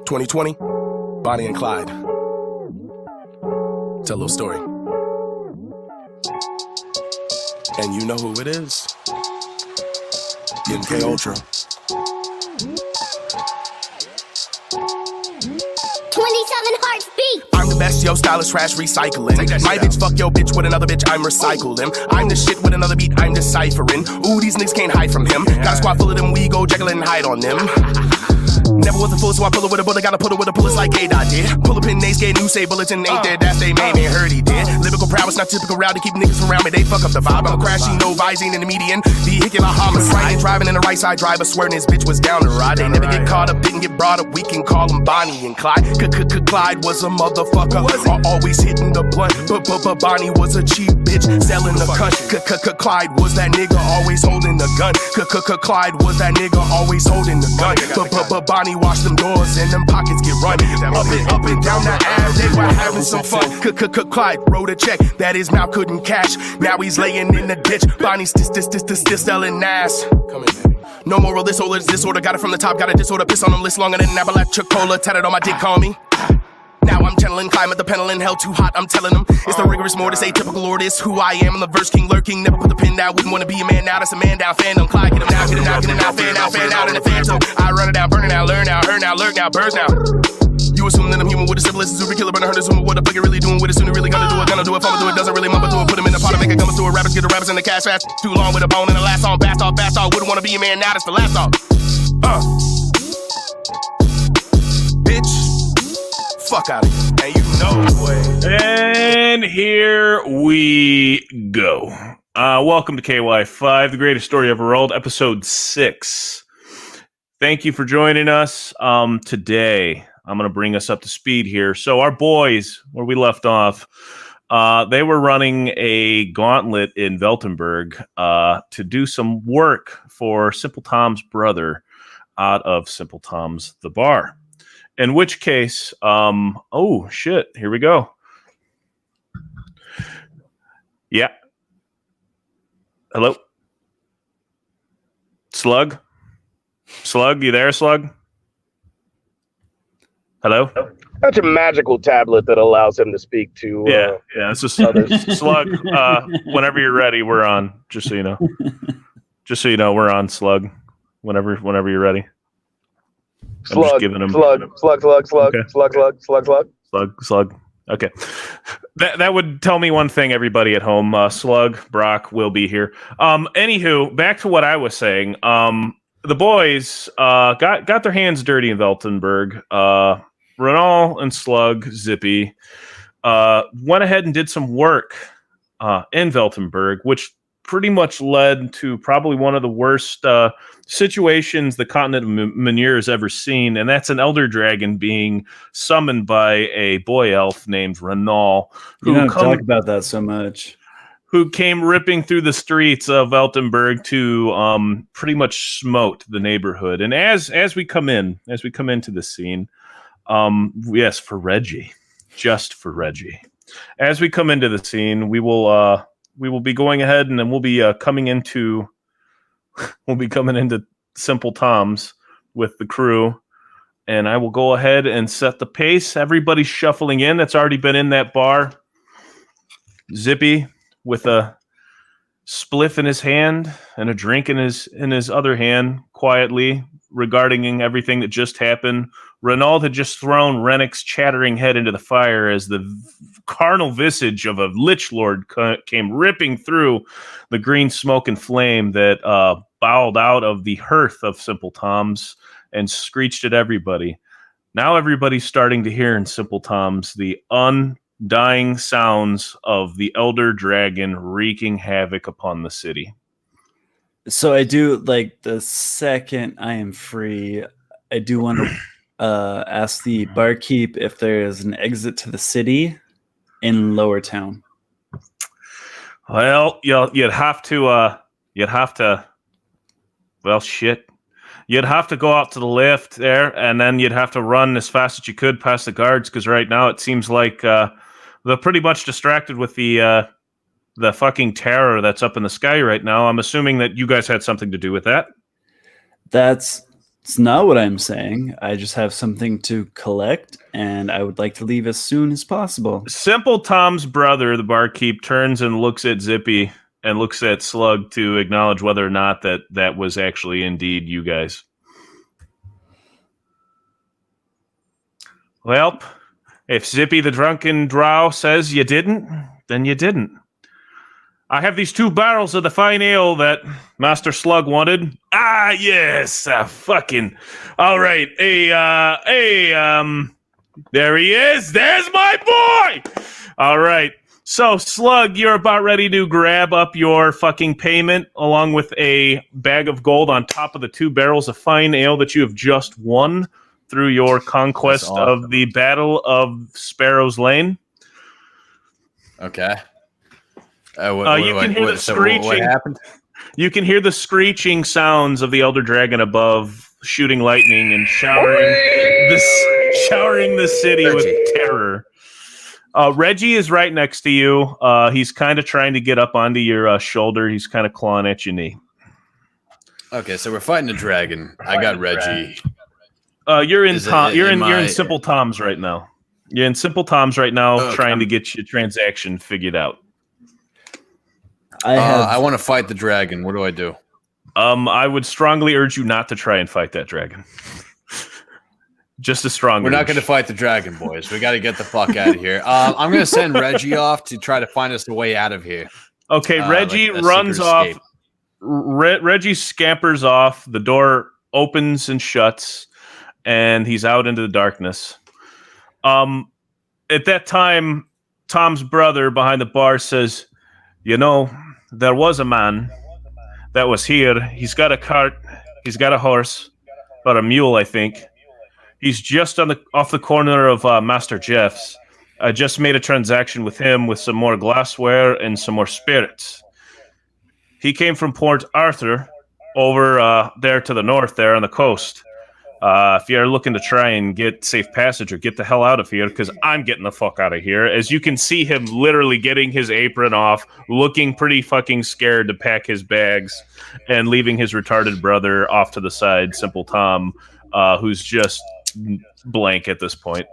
2020, Bonnie and Clyde. Tell a little story. And you know who it is. MK Ultra. 27 hearts beat. I'm the best, yo, stylish trash recycling. My bitch fuck yo bitch with another bitch, I'm recycling. I'm the shit with another beat, I'm deciphering. Ooh, these niggas can't hide from him. Got a squad full of them, we go Jekyll and hide on them. Never was a fool, so I pull it with a bullet. Gotta pull it with a bullet like A-Dot did. Pull up in they scared, new say bulletin ain't there. That's they made me heard he did. Lyrical prowess, not typical route to keep niggas from around me. They fuck up the vibe. I'm crashing, no visine in the median. Vehicular homicide. Driving in the right side driver, swearing his bitch was down the ride. They never get caught up, didn't get brought up. We can call them Bonnie and Clyde. Clyde was a motherfucker, always hitting the blunt. But Bonnie was a cheap bitch, selling the cunt. Clyde was that nigga, always holding the gun. Clyde was that nigga, always holding the gun. But Bonnie washed them doors and them pockets get run. Up and down the ass, they were having some fun. Clyde wrote a check that his mouth couldn't cash. Now he's laying in the ditch. Bonnie's still selling ass. Come in, man. No moral disorder. Got it from the top, got a disorder. Piss on them list longer than an Appalachia cola. Tatted on my dick, call me. Now I'm channeling climate, the penalin', hell too hot, I'm telling them. It's the rigorous more to say typical or this who I am. I'm the verse king lurking, never put the pin down. Wouldn't wanna be a man now, that's a man down. Fandom, Clyde, get him now, fan out in the phantom. I run it down, burn it now, learn now, hurt now, lurk now, birds now. You assume that I'm human with a syphilis, super killer, but I heard assume what the fuck you really doing with it. Soon you really gonna do it, I'ma do it, doesn't really mumble, do it, put him in the pot, make it come to a rappers, get the rappers in the cash fast. Too long with a bone and the last song, fast off, wouldn't wanna be a man now, that's the last song. Bitch, fuck out of here. And you know, boy. And here we go. Welcome to KY5, the greatest story ever rolled, episode 6. Thank you for joining us. Today, I'm going to bring us up to speed here. So our boys, where we left off, they were running a gauntlet in Veltenberg to do some work for Simple Tom's brother out of Simple Tom's The Bar. In which case, oh shit, here we go. Yeah. Hello? Slug? Slug, you there, Slug? Hello? That's a magical tablet that allows him to speak to yeah, it's just Slug. Whenever you're ready, we're on. Just so you know. Just so you know, we're on, Slug. Whenever you're ready. Slug. Okay. That would tell me one thing, everybody at home. Slug, Brock will be here. Anywho, back to what I was saying. The boys got their hands dirty in Veltenberg. Renal and Slug, Zippy, went ahead and did some work in Veltenberg, which pretty much led to probably one of the worst situations the continent of Manure has ever seen, and that's an elder dragon being summoned by a boy elf named Renal. You don't talk about that so much. Who came ripping through the streets of Veltenberg to pretty much smote the neighborhood. And as we come into the scene, yes, for Reggie, just for Reggie. As we come into the scene, we will be going ahead and then we'll be coming into Simple Tom's with the crew, and I will go ahead and set the pace. Everybody's shuffling in that's already been in that bar. Zippy with a spliff in his hand and a drink in his other hand, quietly regarding everything that just happened. Renaud had just thrown Rennick's chattering head into the fire as the carnal visage of a lich lord came ripping through the green smoke and flame that bowled out of the hearth of Simple Tom's and screeched at everybody. Now everybody's starting to hear in Simple Tom's the undying sounds of the elder dragon wreaking havoc upon the city. So I do, like, the second I am free, I do want to ask the barkeep if there is an exit to the city in Lower Town. Well, you'd have to, well, shit. You'd have to go out to the left there, and then you'd have to run as fast as you could past the guards, because right now it seems like they're pretty much distracted with the the fucking terror that's up in the sky right now. I'm assuming that you guys had something to do with that. It's not what I'm saying. I just have something to collect, and I would like to leave as soon as possible. Simple Tom's brother, the barkeep, turns and looks at Zippy and looks at Slug to acknowledge whether or not that was actually indeed you guys. Well, if Zippy the drunken drow says you didn't, then you didn't. I have these 2 barrels of the fine ale that Master Slug wanted. Ah, yes, fucking. All right, there he is. There's my boy. All right. So, Slug, you're about ready to grab up your fucking payment along with a bag of gold on top of the 2 barrels of fine ale that you have just won through your conquest of the Battle of Sparrow's Lane. Okay. You can hear the screeching. What happened? You can hear the screeching sounds of the Elder Dragon above, shooting lightning and showering the city with terror. Reggie is right next to you. He's kind of trying to get up onto your shoulder. He's kind of clawing at your knee. Okay, so we're fighting a dragon. I got Reggie. You're in Simple Tom's right now. You're in Simple Tom's right now, trying to get your transaction figured out. I want to fight the dragon. What do I do? I would strongly urge you not to try and fight that dragon. Just a strong. We're not going to fight the dragon, boys. We got to get the fuck out of here. I'm going to send Reggie off to try to find us a way out of here. Okay, Reggie runs off. Reggie scampers off. The door opens and shuts, and he's out into the darkness. At that time, Tom's brother behind the bar says, "You know, there was a man that was here. He's got a cart. He's got a horse, or a mule, I think. He's just off the corner of Master Jeff's. I just made a transaction with him with some more glassware and some more spirits. He came from Port Arthur over there to the north there on the coast. If you're looking to try and get safe passage or get the hell out of here, because I'm getting the fuck out of here." As you can see him literally getting his apron off, looking pretty fucking scared to pack his bags, and leaving his retarded brother off to the side, Simple Tom, who's just blank at this point.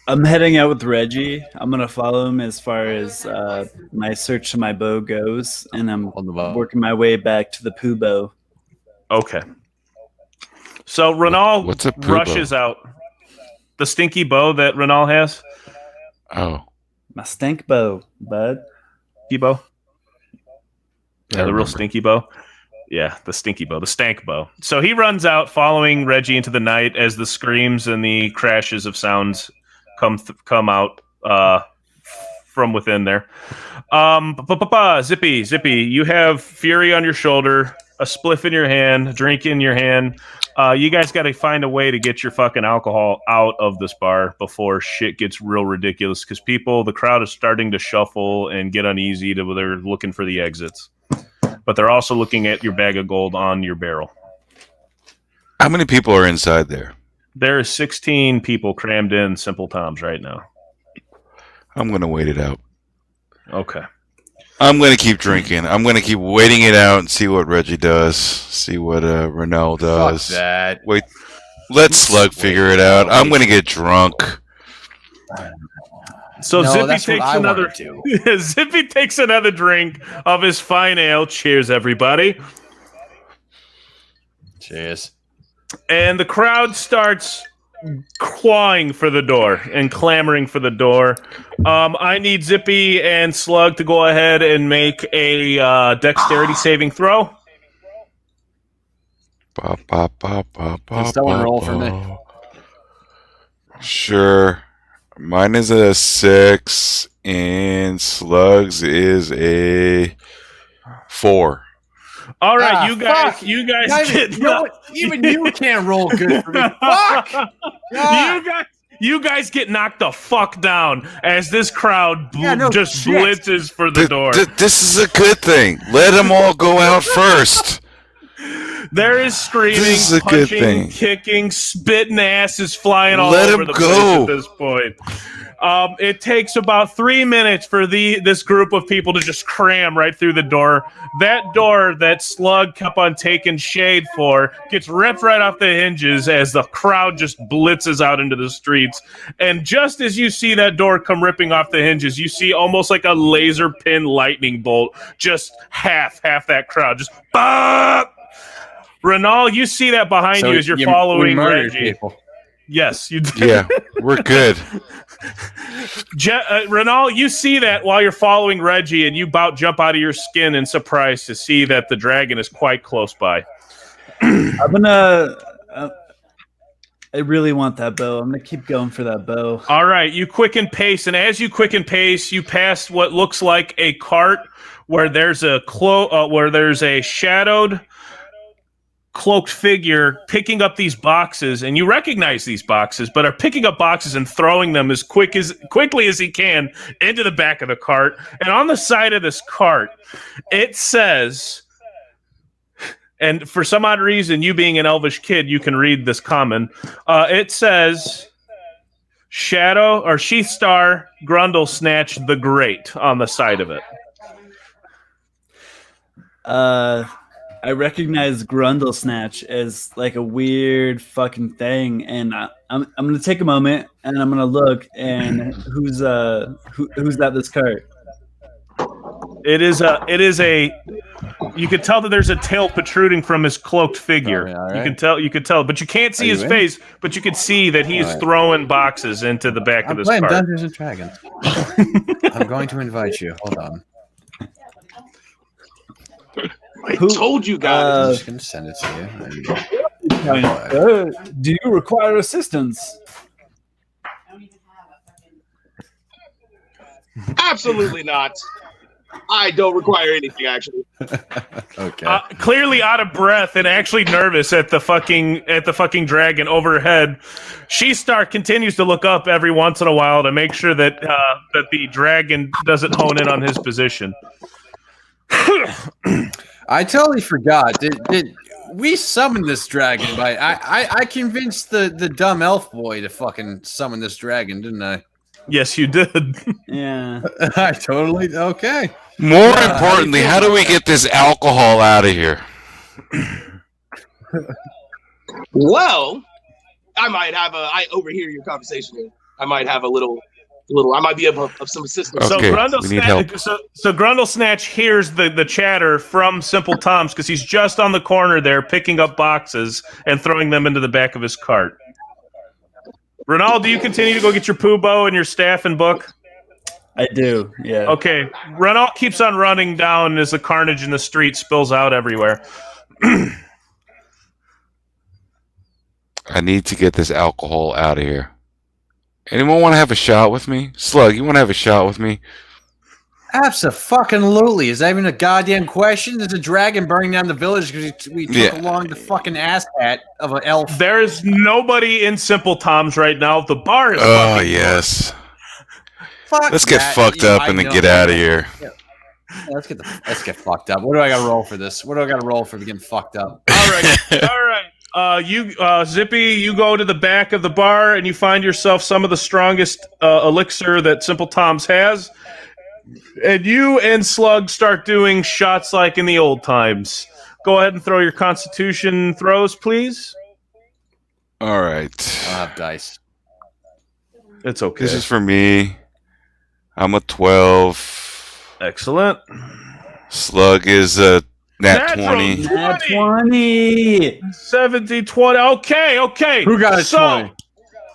I'm heading out with Reggie. I'm going to follow him as far as my search of my bow goes, and I'm working my way back to the poo bow. Okay. So Renal rushes out. The stinky bow that Renal has. Oh. My stink bow, bud. Stinky bow? Yeah, the real stinky bow. Yeah, the stinky bow, the stank bow. So he runs out, following Reggie into the night as the screams and the crashes of sounds come out from within there. Zippy, you have Fury on your shoulder, a spliff in your hand, a drink in your hand. You guys got to find a way to get your fucking alcohol out of this bar before shit gets real ridiculous, because the crowd is starting to shuffle and get uneasy. They're looking for the exits. But they're also looking at your bag of gold on your barrel. How many people are inside there? There are 16 people crammed in Simple Tom's right now. I'm going to wait it out. Okay. I'm going to keep drinking. I'm going to keep waiting it out and see what Reggie does. See what Renault does. Fuck that. Wait. Let Slug figure it out. I'm going to get drunk. So Zippy takes another drink of his fine ale. Cheers, everybody. Cheers. And the crowd starts clawing for the door and clamoring for the door. I need Zippy and Slug to go ahead and make a dexterity saving throw. Can someone roll for me? Sure. Mine is a 6, and Slug's is a 4. All right, you guys even you can't roll good for me. Fuck! You guys get knocked the fuck down as this crowd blitzes for the door. This is a good thing. Let them all go out first. There is screaming, punching, kicking, spitting asses flying all over the place at this point. It takes about 3 minutes for this group of people to just cram right through the door. That door that Slug kept on taking shade for gets ripped right off the hinges as the crowd just blitzes out into the streets. And just as you see that door come ripping off the hinges, you see almost like a laser pin lightning bolt, just half that crowd, just bop! Renal, you see that behind you as you're following Reggie. People. Yes, you did. Yeah, we're good. Renal, you see that while you're following Reggie, and you about jump out of your skin in surprise to see that the dragon is quite close by. I'm gonna. I really want that bow. I'm gonna keep going for that bow. All right, you quicken pace, and as you quicken pace, you pass what looks like a cart where there's a shadowed, cloaked figure picking up these boxes, and you recognize these boxes, but are picking up boxes and throwing them as quickly as he can into the back of the cart. And on the side of this cart, it says, and for some odd reason, you being an elvish kid, you can read this common. It says, Shadow or Sheath Star Grundle Snatch the Great on the side of it. I recognize Grundle Snatch as like a weird fucking thing, and I'm gonna take a moment and I'm gonna look, and who's at this cart? It is a. You can tell that there's a tail protruding from his cloaked figure. All right. You can tell, but you can't see his face. But you can see that he's throwing boxes into the back of this playing cart. Dungeons and Dragons. I'm going to invite you. Hold on. I told you guys. I'm just going to send it to you. Do you require assistance? Absolutely not. I don't require anything, actually. Okay. Clearly out of breath and actually nervous at the fucking dragon overhead, She-Star continues to look up every once in a while to make sure that that the dragon doesn't hone in on his position. I totally forgot. Did we summon this dragon? I convinced the dumb elf boy to fucking summon this dragon, didn't I? Yes, you did. Yeah. I totally okay. More importantly, how do we get this alcohol out of here? Well, I overhear your conversation here. I might have a little. I might be of some assistance. Okay, So we need help. So Grundle Snatch hears the chatter from Simple Tom's because he's just on the corner there picking up boxes and throwing them into the back of his cart. Ronald, do you continue to go get your poo bow and your staff and book? I do, yeah. Okay. Ronald keeps on running down as the carnage in the street spills out everywhere. I need to get this alcohol out of here. Anyone want to have a shot with me? Slug, you want to have a shot with me? Abso-fucking-lutely. Is that even a goddamn question? There's a dragon burning down the village because we took along the fucking asshat of an elf. There is nobody in Simple Tom's right now. The bar is Oh, fucking yes. Fuck Let's get that. fucked up and then get out of here. Yeah, let's get fucked up. What do I got to roll for this? What do I got to roll for getting fucked up? All right. You Zippy, you go to the back of the bar and you find yourself some of the strongest elixir that Simple Tom's has. And you and Slug start doing shots like in the old times. Go ahead and throw your Constitution throws, please. All right. I'll have dice. It's okay. This is for me. I'm a 12. Excellent. Slug is a nat 20. Nat 20. 70, 20. Okay. Who got a 20?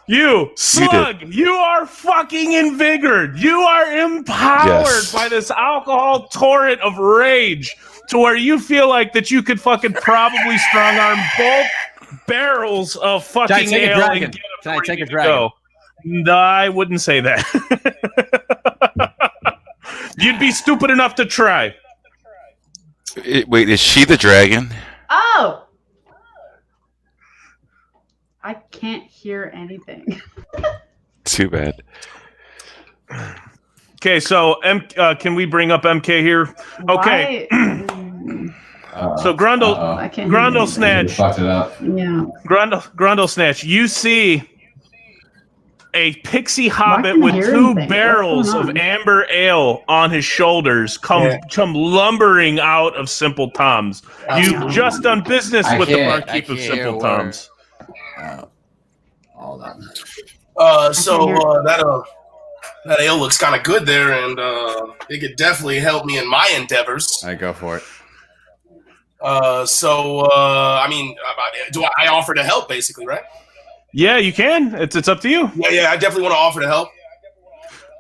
You, Slug, you are fucking invigorated. You are empowered by this alcohol torrent of rage to where you feel like that you could fucking probably strong arm both barrels of fucking ale and get Can I take a dragon? No, I wouldn't say that. You'd be stupid enough to try. Wait, is she the dragon? Oh! I can't hear anything. Too bad. Okay, so can we bring up MK here? Okay. So Grundle Snatch. Yeah. Grundle Snatch. You see a pixie Why hobbit can't I with hear 2 anything? barrels What's going of on? amber ale on his shoulders come lumbering out of Simple Tom's. You've just done business with the barkeep of Simple Tom's. Hold on. That ale looks kind of good there, and it could definitely help me in my endeavors. I go for it. I mean, do I offer to help, basically, right? Yeah, you can. It's up to you. Yeah, I definitely want to offer to help.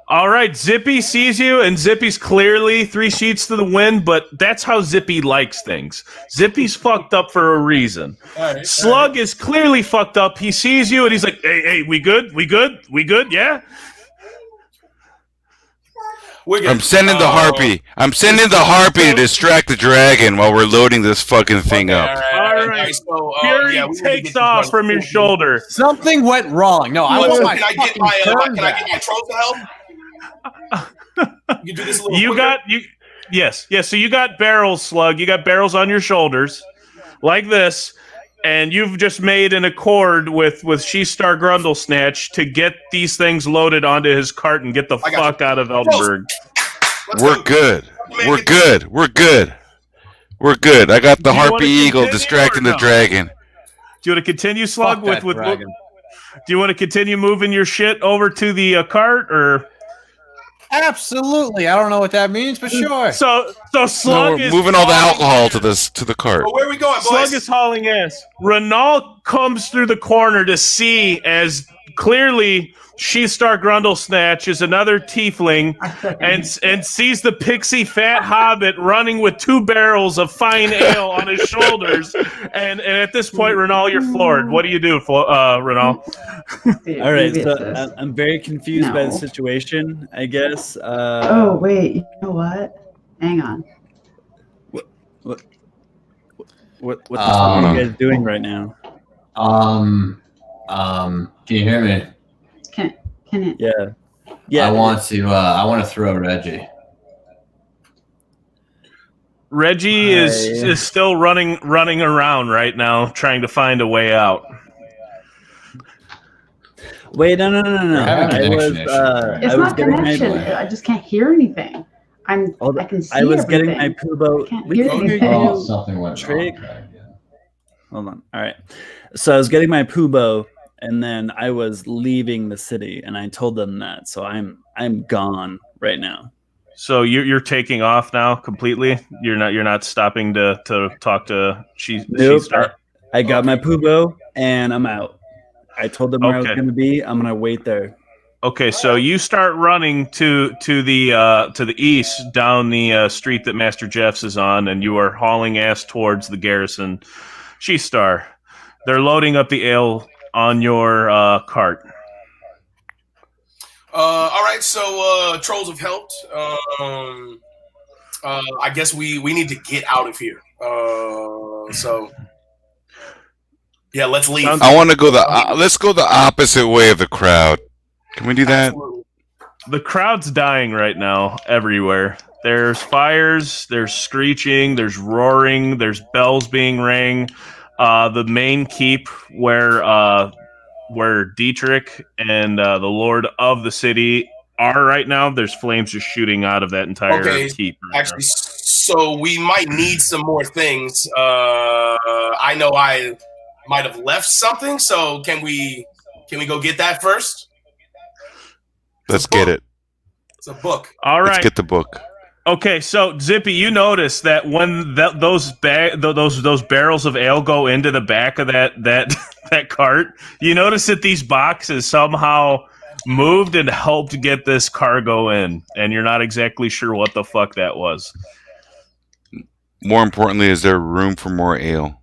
All right, Zippy sees you, and Zippy's clearly 3 sheets to the wind, but that's how Zippy likes things. Zippy's fucked up for a reason. Slug is clearly fucked up. He sees you, and he's like, hey, we good? We good? We good? Yeah? We're good. I'm sending the harpy. I'm sending the harpy to distract the dragon while we're loading this fucking thing up. All right. Fury takes off from your shoulder. Something went wrong. No, I want my Can I get fucking my turn can I back. get my trolls to help? You do this a little You quicker? got you. Yes. So you got barrels, Slug. You got barrels on your shoulders, like this, and you've just made an accord with She-Star Grundlesnatch to get these things loaded onto his cart and get the fuck out of Eldenburg. We're good. We're good. We're good. We're good. I got the Do you wanna harpy eagle continue distracting or the no? dragon. Do you want to continue, Slug? Fuck that dragon. Do you want to continue moving your shit over to the cart, or? Absolutely. I don't know what that means, but sure. So No, Slug we're is moving all the hauling alcohol to the cart. Well, where are we going, boys? Slug is hauling ass. Renal comes through the corner to see as clearly She-Star Grundlesnatch is another tiefling and sees the pixie fat hobbit running with 2 barrels of fine ale on his shoulders. And at this point, Renal, you're floored. What do you do, Renal? All right, so I'm very confused by the No. situation, I guess. Oh wait, you know what? Hang on. What the fuck are you guys doing right now? Can you hear me? Can it? Yeah. I want to throw Reggie. Reggie is still running around right now, trying to find a way out. Wait, no. having I was, connection issues, right? It's I was not getting connection. my. I just can't hear anything. I can see I was everything. getting my Pubo. Can't We hear can hear anything. Oh, you. something went Trick. wrong. Craig, yeah. Hold on. All right. So I was getting my Pubo, and then I was leaving the city, and I told them that. So I'm gone right now. So you're taking off now completely. You're not stopping to talk to Nope. She-Star. I got my Pubo, and I'm out. I told them where I was Okay. going to be. I'm going to wait there. Okay, so you start running to the east down the street that Master Jeff's is on, and you are hauling ass towards the garrison. She-Star, they're loading up the ale on your cart. All right, so trolls have helped. I guess we need to get out of here. So yeah, let's leave. I want to go let's go the opposite way of the crowd. Can we do that? Absolutely. The crowd's dying right now everywhere. There's fires, there's screeching, there's roaring, there's bells being rang. The main keep where Dietrich and the Lord of the city are right now, there's flames just shooting out of that entire keep. Right Actually, so we might need some more things. I know I might have left something, so can we go get that first? Let's get it. It's a book. All right. Let's get the book. Okay, so Zippy, you notice that when those barrels of ale go into the back of that cart, you notice that these boxes somehow moved and helped get this cargo in, and you're not exactly sure what the fuck that was. More importantly, is there room for more ale?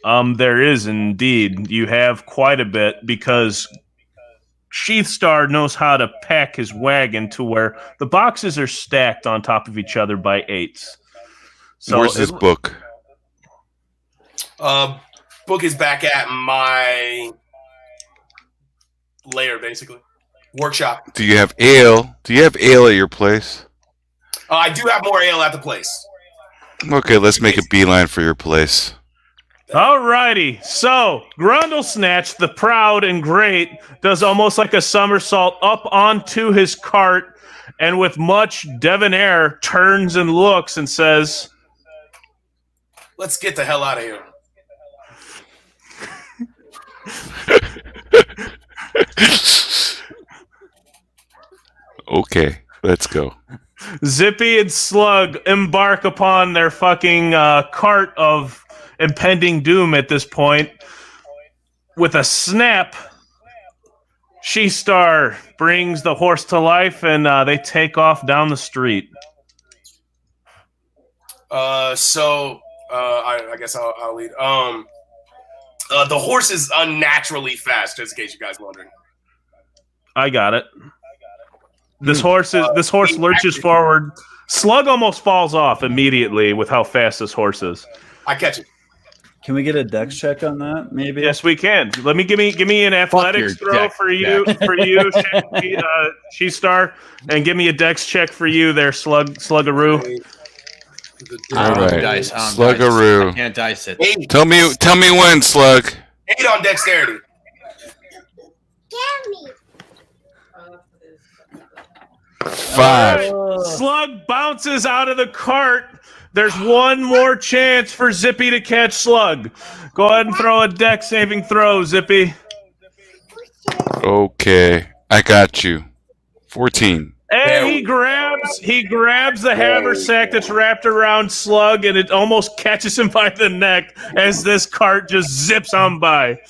There is indeed. You have quite a bit because Sheathstar knows how to pack his wagon to where the boxes are stacked on top of each other by 8s. So where's this book? Book is back at my lair, basically. Workshop. Do you have ale? Do you have ale at your place? I do have more ale at the place. Okay, let's make a beeline for your place. Alrighty, so Grundle Snatch, the proud and great, does almost like a somersault up onto his cart, and with much debonair turns and looks and says, Let's get the hell out of here. Okay, let's go. Zippy and Slug embark upon their fucking cart of impending doom at this point. With a snap, She-Star brings the horse to life, and they take off down the street. I guess I'll lead. The horse is unnaturally fast, just in case you guys are wondering. I got it. This horse lurches forward. Slug almost falls off immediately with how fast this horse is. I catch it. Can we get a dex check on that? Maybe. Yes, we can. Give me an athletics throw for you, She-Star, and give me a dex check for you there, Sluggaroo. All right, Dice. Sluggaroo. I can't dice it. 8. Tell me when, Slug. 8 on dexterity. Damn me. 5. Slug bounces out of the cart. There's one more chance for Zippy to catch Slug. Go ahead and throw a dex saving throw, Zippy. Okay, I got you. 14. And he grabs the haversack that's wrapped around Slug, and it almost catches him by the neck as this cart just zips on by.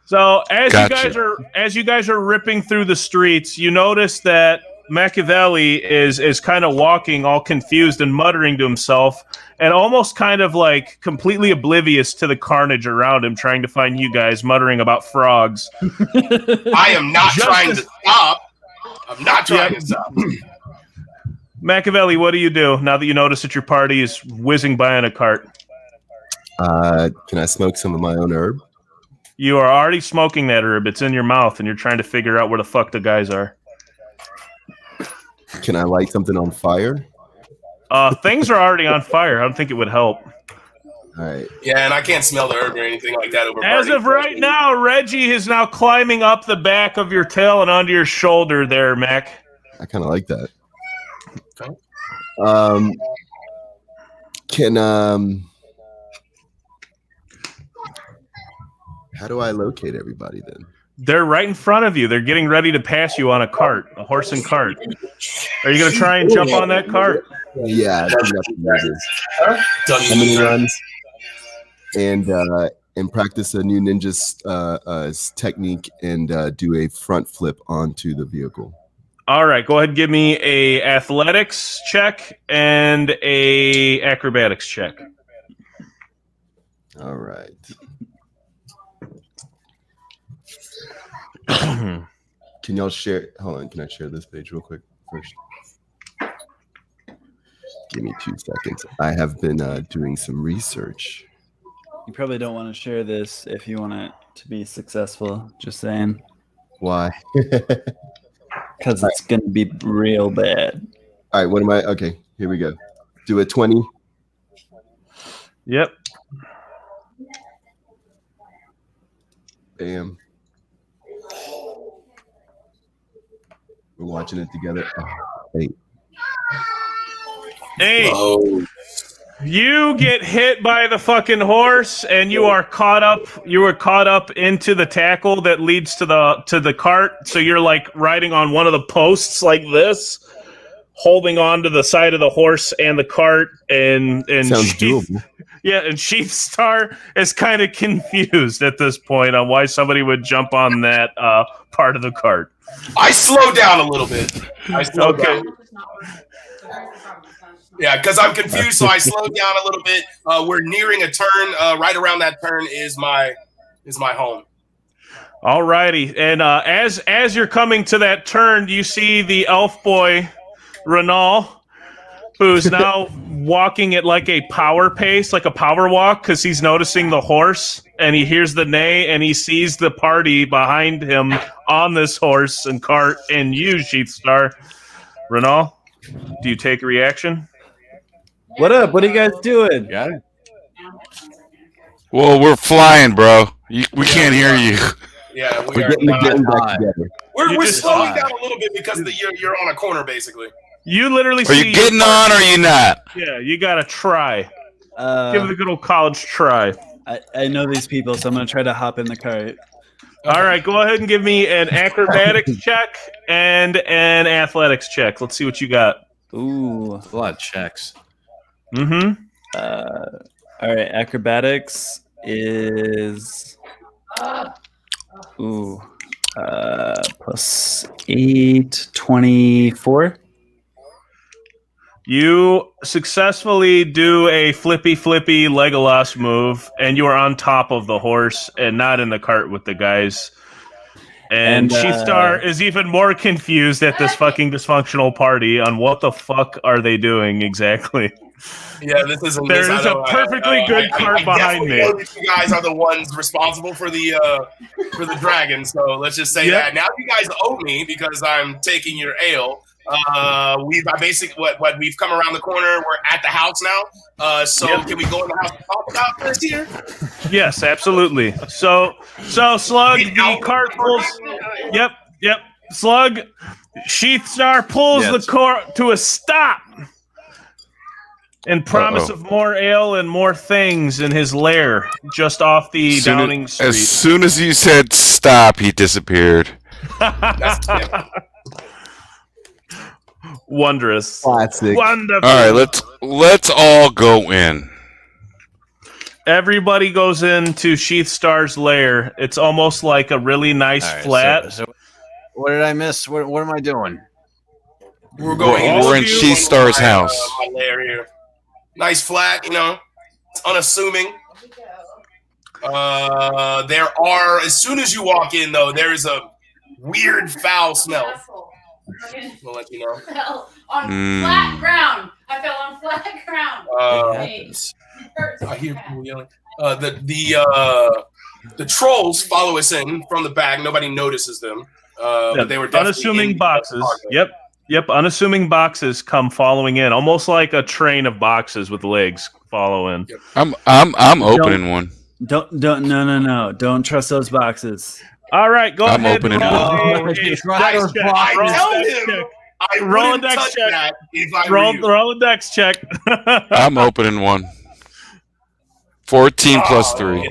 So as you guys are ripping through the streets, you notice that Machiavelli is kind of walking all confused and muttering to himself, and almost kind of like completely oblivious to the carnage around him, trying to find you guys, muttering about frogs. I am not trying to stop. I'm not trying to stop. Machiavelli, what do you do now that you notice that your party is whizzing by in a cart? Can I smoke some of my own herb? You are already smoking that herb. It's in your mouth, and you're trying to figure out where the fuck the guys are. Can I light something on fire? Things are already on fire. I don't think it would help. All right. Yeah, and I can't smell the herb or anything like that over As of right now, Reggie is now climbing up the back of your tail and onto your shoulder there, Mac. I kind of like that. Okay. How do I locate everybody then? They're right in front of you. They're getting ready to pass you on a cart, a horse and cart. Are you going to try and jump on that cart? Yeah, I think that's how many runs and practice a new ninja's technique and do a front flip onto the vehicle. All right, go ahead and give me a athletics check and a acrobatics check. All right. Can y'all share? Hold on. Can I share this page real quick first? Give me 2 seconds. I have been doing some research. You probably don't want to share this if you want it to be successful. Just saying. Why? Because it's going to be real bad. All right. What am I? Okay. Here we go. Do a 20. Yep. Bam. We're watching it together. Oh, 8. Hey, Oh. you get hit by the fucking horse, and you are caught up. You were caught up into the tackle that leads to the cart. So you're like riding on one of the posts like this, holding on to the side of the horse and the cart. And sounds doable. Yeah, and She-Star is kind of confused at this point on why somebody would jump on that part of the cart. I slow down a little bit. Down. Yeah, because I'm confused, so I slowed down a little bit. We're nearing a turn. Right around that turn is my home. All righty, and as you're coming to that turn, you see the elf boy, Renal, who's now walking at like a power pace, like a power walk, because he's noticing the horse, and he hears the neigh, and he sees the party behind him on this horse and cart, and you, She-Star. Renal, do you take a reaction? What up? What are you guys doing? Got it. Well, we're flying, bro. We can't hear you. Yeah, we We're are getting not. back together. We're slowing down a little bit because you're on a corner, basically. You literally Are see you getting on or are you not? Yeah, you gotta try. Give it a good old college try. I know these people, so I'm gonna try to hop in the cart. All right, go ahead and give me an acrobatics check and an athletics check. Let's see what you got. Ooh, a lot of checks. Mm-hmm. All right, acrobatics is plus 8, 24. You successfully do a flippy Legolas move, and you are on top of the horse and not in the cart with the guys. And Sheathstar is even more confused at this fucking dysfunctional party on what the fuck are they doing exactly. Yeah, this isn't. There is a perfectly good cart behind me. I know that you guys are the ones responsible for the dragon. So let's just say that now you guys owe me because I'm taking your ale. We've come around the corner. We're at the house now. So can we go in the house and talk about this here? Yes, absolutely. So Slug, the cart pulls. Yep. Slug, Sheathstar pulls the cart to a stop. And promise of more ale and more things in his lair, just off the Downing Street. As soon as you said stop, he disappeared. Wondrous. Classic. Wonderful. All right, let's all go in. Everybody goes into Sheathstar's lair. It's almost like a really nice flat. So what did I miss? What am I doing? We're going. We're in Sheathstar's house. My lair here. Nice flat, it's unassuming. There are, as soon as you walk in, though, there is a weird foul smell. We'll let you know. Fell on flat ground. I fell on flat ground. I hear people yelling. The trolls follow us in from the back. Nobody notices them. But they were unassuming boxes. Yep, unassuming boxes come following in, almost like a train of boxes with legs follow in. I'm opening one. No. Don't trust those boxes. All right, go I'm ahead. opening Roll a dex check. Roll a dex check. I'm opening one. 14 plus 3.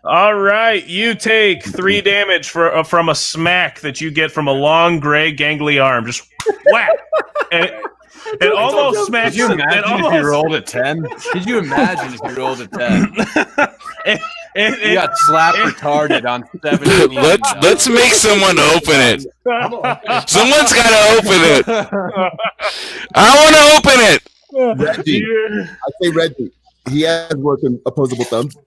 All right, you take 3 damage from a smack that you get from a long, gray, gangly arm. Just whack. And it almost smacks. Could you imagine if you rolled a 10? Could you imagine if you rolled a 10? You got slapped retarded on 17. Let's make someone open it. Someone's got to open it. I want to open it. Reggie. I say Reggie. He has working opposable thumbs.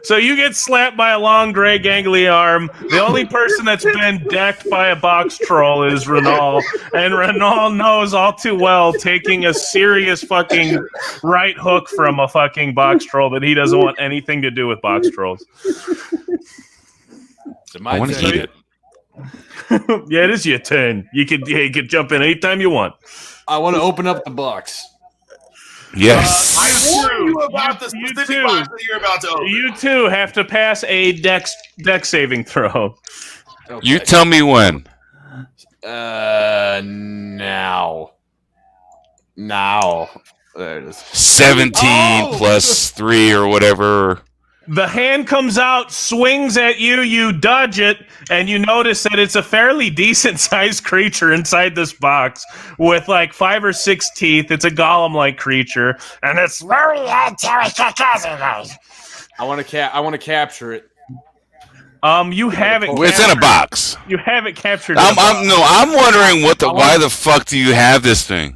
So you get slapped by a long, gray, gangly arm. The only person that's been decked by a box troll is Renal. And Renal knows all too well taking a serious fucking right hook from a fucking box troll that he doesn't want anything to do with box trolls. I want to eat it. Yeah, it is your turn. You could jump in anytime you want. I want to open up the box. Yes. I warn you about the specific box that you're about to open. You two have to pass a dex saving throw. Okay. You tell me when. Now. There it is. 17 plus 3 or whatever. The hand comes out, swings at you, you dodge it, and you notice that it's a fairly decent-sized creature inside this box with like 5 or 6 teeth. It's a golem-like creature, and it's very I want to capture it. You have it. It's in a box. You have it captured. I'm wondering why the fuck do you have this thing?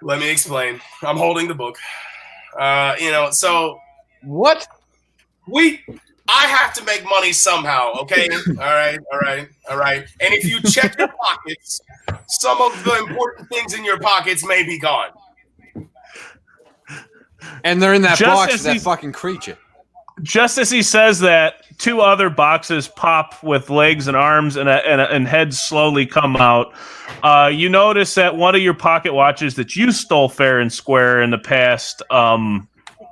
Let me explain. I'm holding the book. So. What? I have to make money somehow, okay? All right. And if you check your pockets, some of the important things in your pockets may be gone. And they're in that box with that fucking creature. Just as he says that, two other boxes pop with legs and arms and heads slowly come out. You notice that one of your pocket watches that you stole fair and square in the past,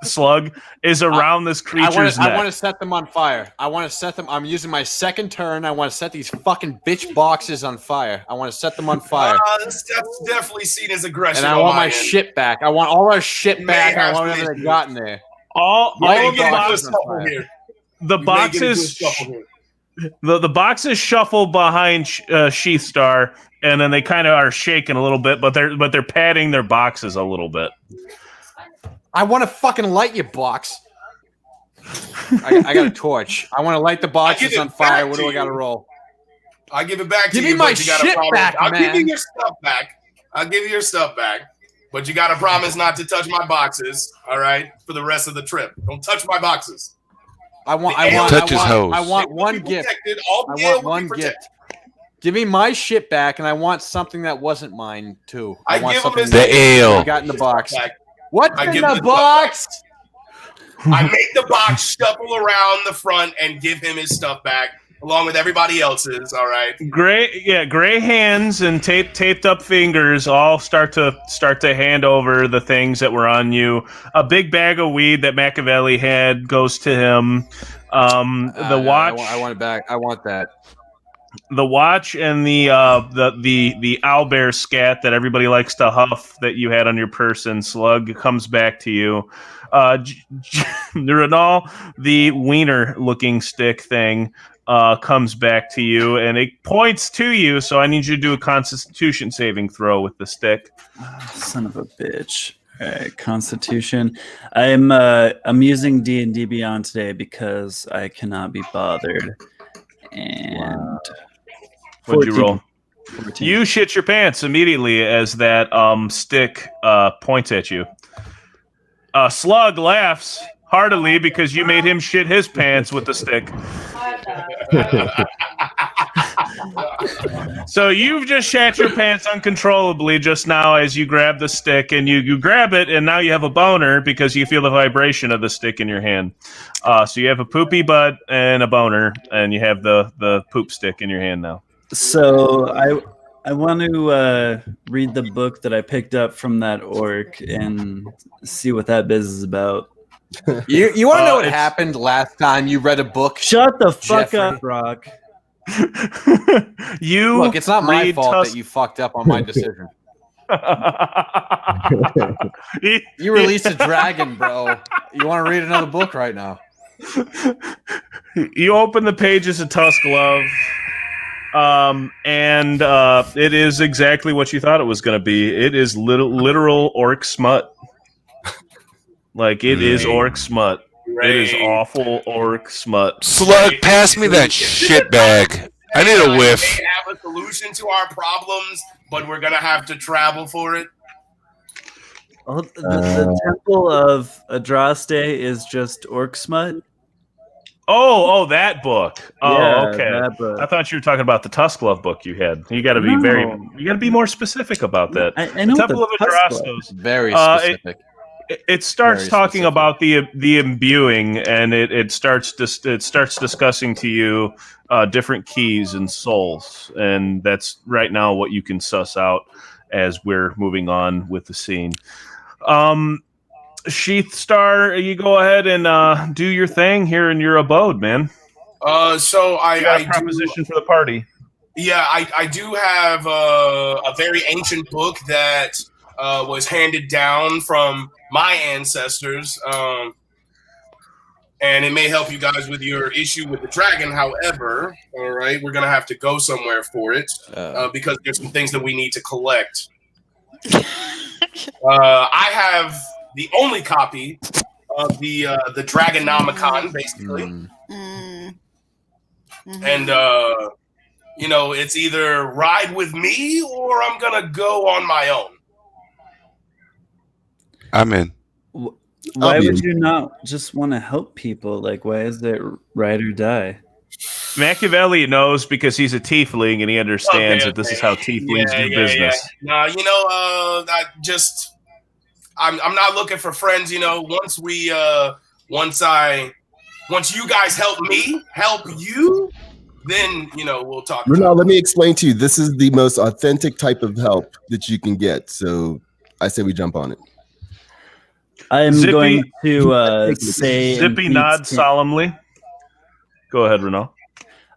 Slug, is around this creature's neck. I want to set them on fire. I want to set them. I'm using my second turn. I want to set these fucking bitch boxes on fire. I want to set them on fire. That's definitely seen as aggression. And I want my shit back. I want all our shit back. I want whatever they got in there. All of the boxes. The boxes shuffle behind Sheath Star, and then they kind of are shaking a little bit, but they're patting their boxes a little bit. I want to fucking light your box. I got a torch. I want to light the boxes on fire. What do I got to roll? I'll give it back to you. Give me my but you gotta shit back, I'll man. give you your stuff back. I'll give you your stuff back. But you got to promise not to touch my boxes, all right, for the rest of the trip. Don't touch my boxes. I want one gift. I want one gift. Give me my shit back, and I want something that wasn't mine too. I want something the ale I got in the box. What's I in give the the box? I make the box shuffle around the front and give him his stuff back, along with everybody else's. All right. Gray hands and taped up fingers all start to hand over the things that were on you. A big bag of weed that Machiavelli had goes to him. The watch. I want it back. I want that. The watch and the owlbear scat that everybody likes to huff that you had on your person, Slug, comes back to you. Renal, the wiener-looking stick thing, comes back to you, and it points to you, so I need you to do a Constitution saving throw with the stick. Son of a bitch. All right, Constitution. I'm using D&D Beyond today because I cannot be bothered. And what'd you roll? 14. You shit your pants immediately as that stick points at you. Slug laughs heartily because you made him shit his pants with the stick. So you've just shat your pants uncontrollably just now as you grab the stick, and you grab it, and now you have a boner because you feel the vibration of the stick in your hand. So you have a poopy butt and a boner, and you have the poop stick in your hand now. So I want to read the book that I picked up from that orc and see what that biz is about. You want to know what happened last time you read a book? Shut the fuck Jeffrey? up, Brock. Look, it's not my fault that you fucked up on my decision. You released a dragon, bro. You want to read another book right now? You open the pages of Tusk Love, and it is exactly what you thought it was going to be. It is literal orc smut. Like, it is orc smut. It is awful orc smut. Slug, pass me that shit bag. I need a whiff. We have a solution to our problems, but we're gonna have to travel for it. Oh, the Temple of Adraste is just orc smut? Oh, that book. Oh, Yeah, okay. that book. I thought you were talking about the Tusk Love book you had. You got to be you got to be more specific about that. I know the Temple of the Tusk Adrastos. Very specific. It starts Very talking specific. about the imbuing, and it starts discussing to you different keys and souls, and that's right now what you can suss out as we're moving on with the scene. Sheath Star, you go ahead and do your thing here in your abode, man. So You got a proposition for the party. Yeah, I do have a very ancient book that was handed down from my ancestors, and it may help you guys with your issue with the dragon. However, all right, we're gonna have to go somewhere for it because there's some things that we need to collect. I have the only copy of the Dragonomicon, basically, and you know, it's either ride with me or I'm gonna go on my own. I'm in. Why would you not just want to help people? Like, why is it ride or die? Machiavelli knows because he's a tiefling and he understands that this is how tieflings do business. No, you know, I'm not looking for friends. You know, once Once you guys help you, then we'll talk. Renal, let me explain to you. This is the most authentic type of help that you can get. So I say we jump on it. I'm going to say Zippy nods solemnly. Go ahead, Renal.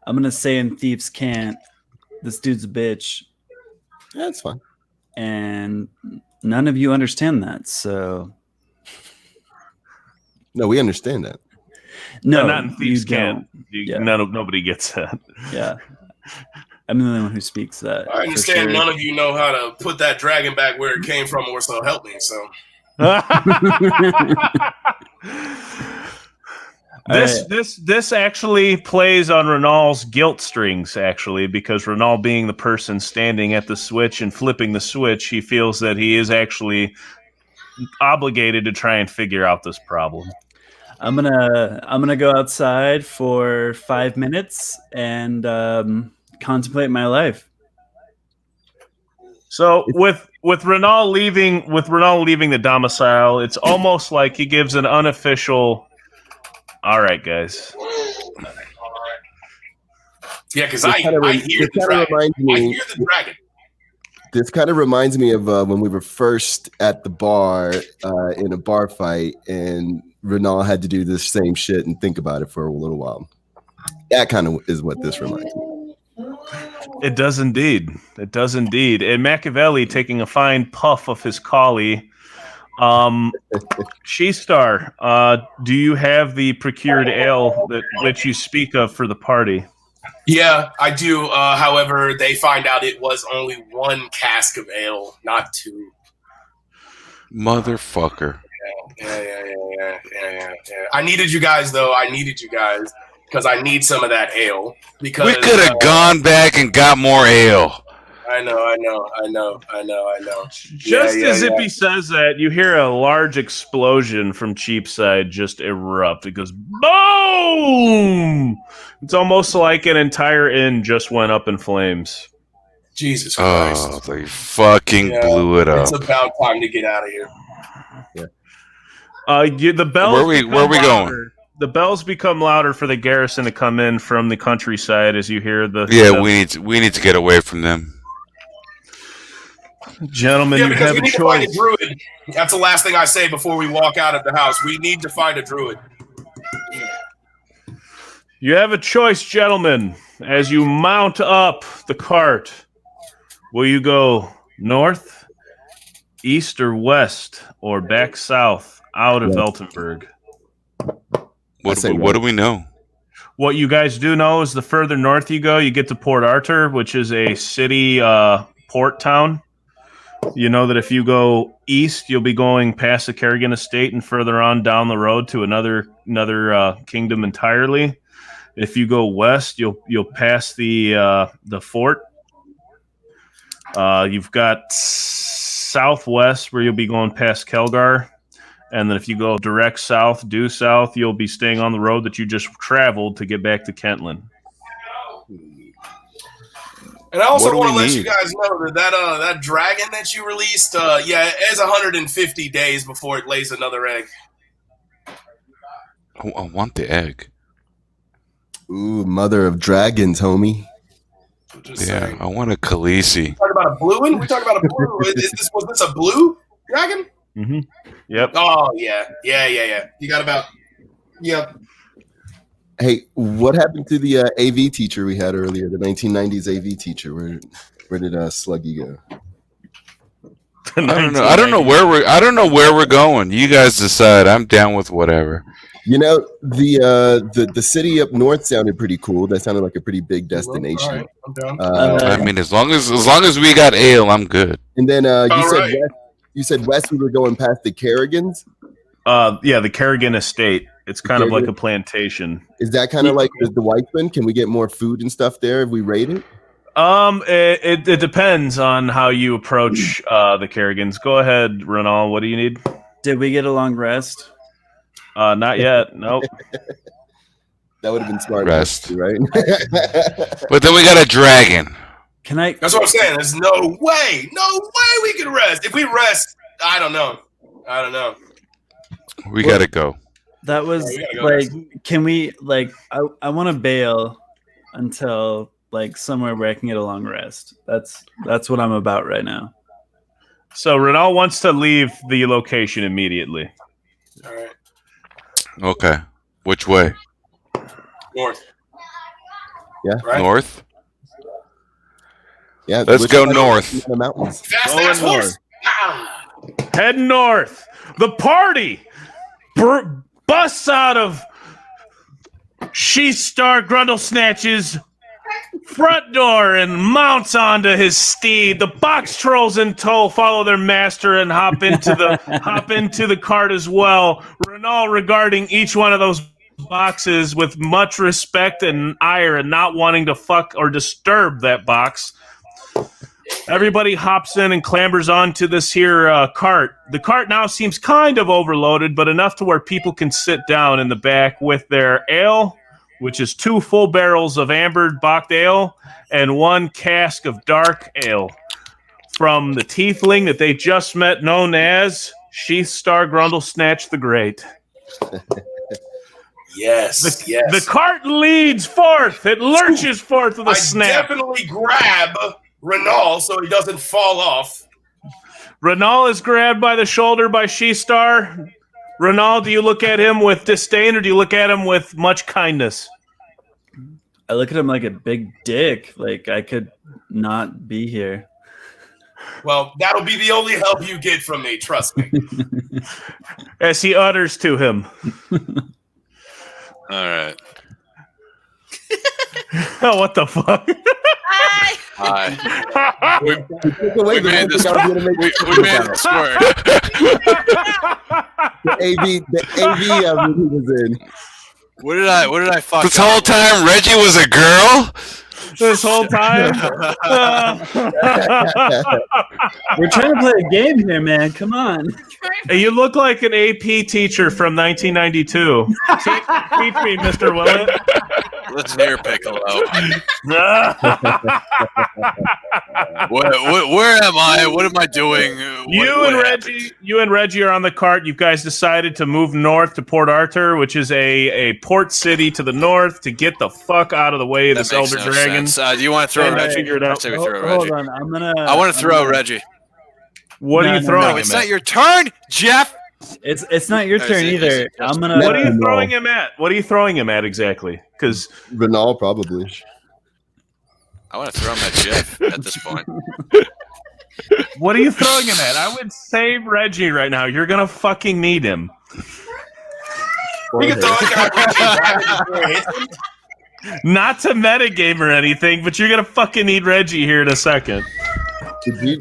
I'm gonna say in Thieves Can't, this dude's a bitch. Yeah, that's fine. And none of you understand that, so no, we understand that. No, not in Thieves Can't. Yeah. Nobody gets that. Yeah. I'm the only one who speaks that. I understand none of you know how to put that dragon back where it came from, or so help me. So this actually plays on Renal's guilt strings, actually, because Renal, being the person standing at the switch and flipping the switch, he feels that he is actually obligated to try and figure out this problem. I'm gonna go outside for 5 minutes and contemplate my life. So with Renal leaving the domicile, it's almost like he gives an unofficial. All right, guys. Yeah, because I hear the dragon. I hear the dragon. This kind of reminds me of when we were first at the bar in a bar fight, and Renal had to do this same shit and think about it for a little while. That kind of is what this reminds me. It does indeed. It does indeed. And Machiavelli, taking a fine puff of his collie, She-Star, do you have the procured ale that you speak of for the party? Yeah, I do. However, they find out it was only 1 cask of ale, not 2. Motherfucker. Yeah. I needed you guys, though. Because I need some of that ale. Because we could have gone back and got more ale. I know. Just as Zippy says that, you hear a large explosion from Cheapside just erupt. It goes boom! It's almost like an entire inn just went up in flames. Jesus Christ. Oh, they fucking blew it up. It's about time to get out of here. The bells. Where we going? The bells become louder for the garrison to come in from the countryside as you hear the. Yeah, we need to get away from them. Gentlemen, you have a choice. To find a druid. That's the last thing I say before we walk out of the house. We need to find a druid. You have a choice, gentlemen. As you mount up the cart, will you go north, east, or west, or back south out of Eltenberg? What do we know? What you guys do know is the further north you go, you get to Port Arthur, which is a city port town. You know that if you go east, you'll be going past the Kerrigan estate and further on down the road to another kingdom entirely. If you go west, you'll pass the fort. You've got southwest where you'll be going past Kelgar, and then if you go direct south, due south, you'll be staying on the road that you just traveled to get back to Kentland. And I also want to let you guys know that dragon that you released, it has 150 days before it lays another egg. I want the egg. Ooh, mother of dragons, homie. Yeah, I want a Khaleesi. Talking about a blue one? We're talking about a blue. Was this a blue dragon? Mm-hmm. Yep. Oh yeah. You got about. Yep. Hey, what happened to the AV teacher we had earlier? The 1990s AV teacher. Where did Sluggy go? I don't know where we're going. You guys decide. I'm down with whatever. You know, the city up north sounded pretty cool. That sounded like a pretty big destination. Right. I'm down. I mean, as long as we got ale, I'm good. And then you said west. We were going past the Kerrigans. The Kerrigan estate. It's kind of like a plantation. Is that kind of like the Whiteman? Can we get more food and stuff there if we raid it? It depends on how you approach the Kerrigans. Go ahead, Renal. What do you need? Did we get a long rest? Not yet. Nope. That would have been smart. Rest, right? But then we got a dragon. That's what I'm saying. There's no way we can rest. If we rest, I don't know. We gotta go. That was like, can we like? I want to bail until like somewhere where I can get a long rest. That's what I'm about right now. So Renault wants to leave the location immediately. All right. Okay. Which way? North. Yeah. Right? North? Yeah. Let's go north. The mountains. Fast horse. Ah. Head north. The party busts out of She-Star Grundlesnatch's front door and mounts onto his steed. The box trolls in tow follow their master and hop into the cart as well. Renault regarding each one of those boxes with much respect and ire and not wanting to fuck or disturb that box. Everybody hops in and clambers onto this here cart. The cart now seems kind of overloaded, but enough to where people can sit down in the back with their ale, which is 2 full barrels of ambered bocked ale and 1 cask of dark ale from the tiefling that they just met, known as She-Star Grundlesnatch the Great. Yes, The cart leads forth. It lurches forth with a snap. Definitely grab Renault so he doesn't fall off. Renault is grabbed by the shoulder by She-Star. Renault, do you look at him with disdain or do you look at him with much kindness? I look at him like a big dick. Like I could not be here. Well, that'll be the only help you get from me, trust me. As he utters to him. All right. Oh, what the fuck? Hi. We made this. We made this work. The AV he was in. What did I fuck? This whole time Reggie was a girl? This whole time? We're trying to play a game here, man. Come on. Hey, you look like an AP teacher from 1992. Teach me, Mr. Willett. Let's hear Piccolo. Where am I? What am I doing? You and Reggie are on the cart. You guys decided to move north to Port Arthur, which is a port city to the north, to get the fuck out of the way of this Elder Dragon. Do you want to throw Reggie? Figure it out. I'll say we throw Reggie. Hold on, I want to throw Reggie. What are you throwing? No, it's not your turn, Jeff. It's not your turn either. I'm gonna. What are you throwing him at? What are you throwing him at exactly? Because Renault probably. I want to throw him at Jeff at this point. What are you throwing him at? I would save Reggie right now. You're gonna fucking need him. We can throw it at Reggie. Not to metagame or anything, but you're gonna fucking need Reggie here in a second. Okay,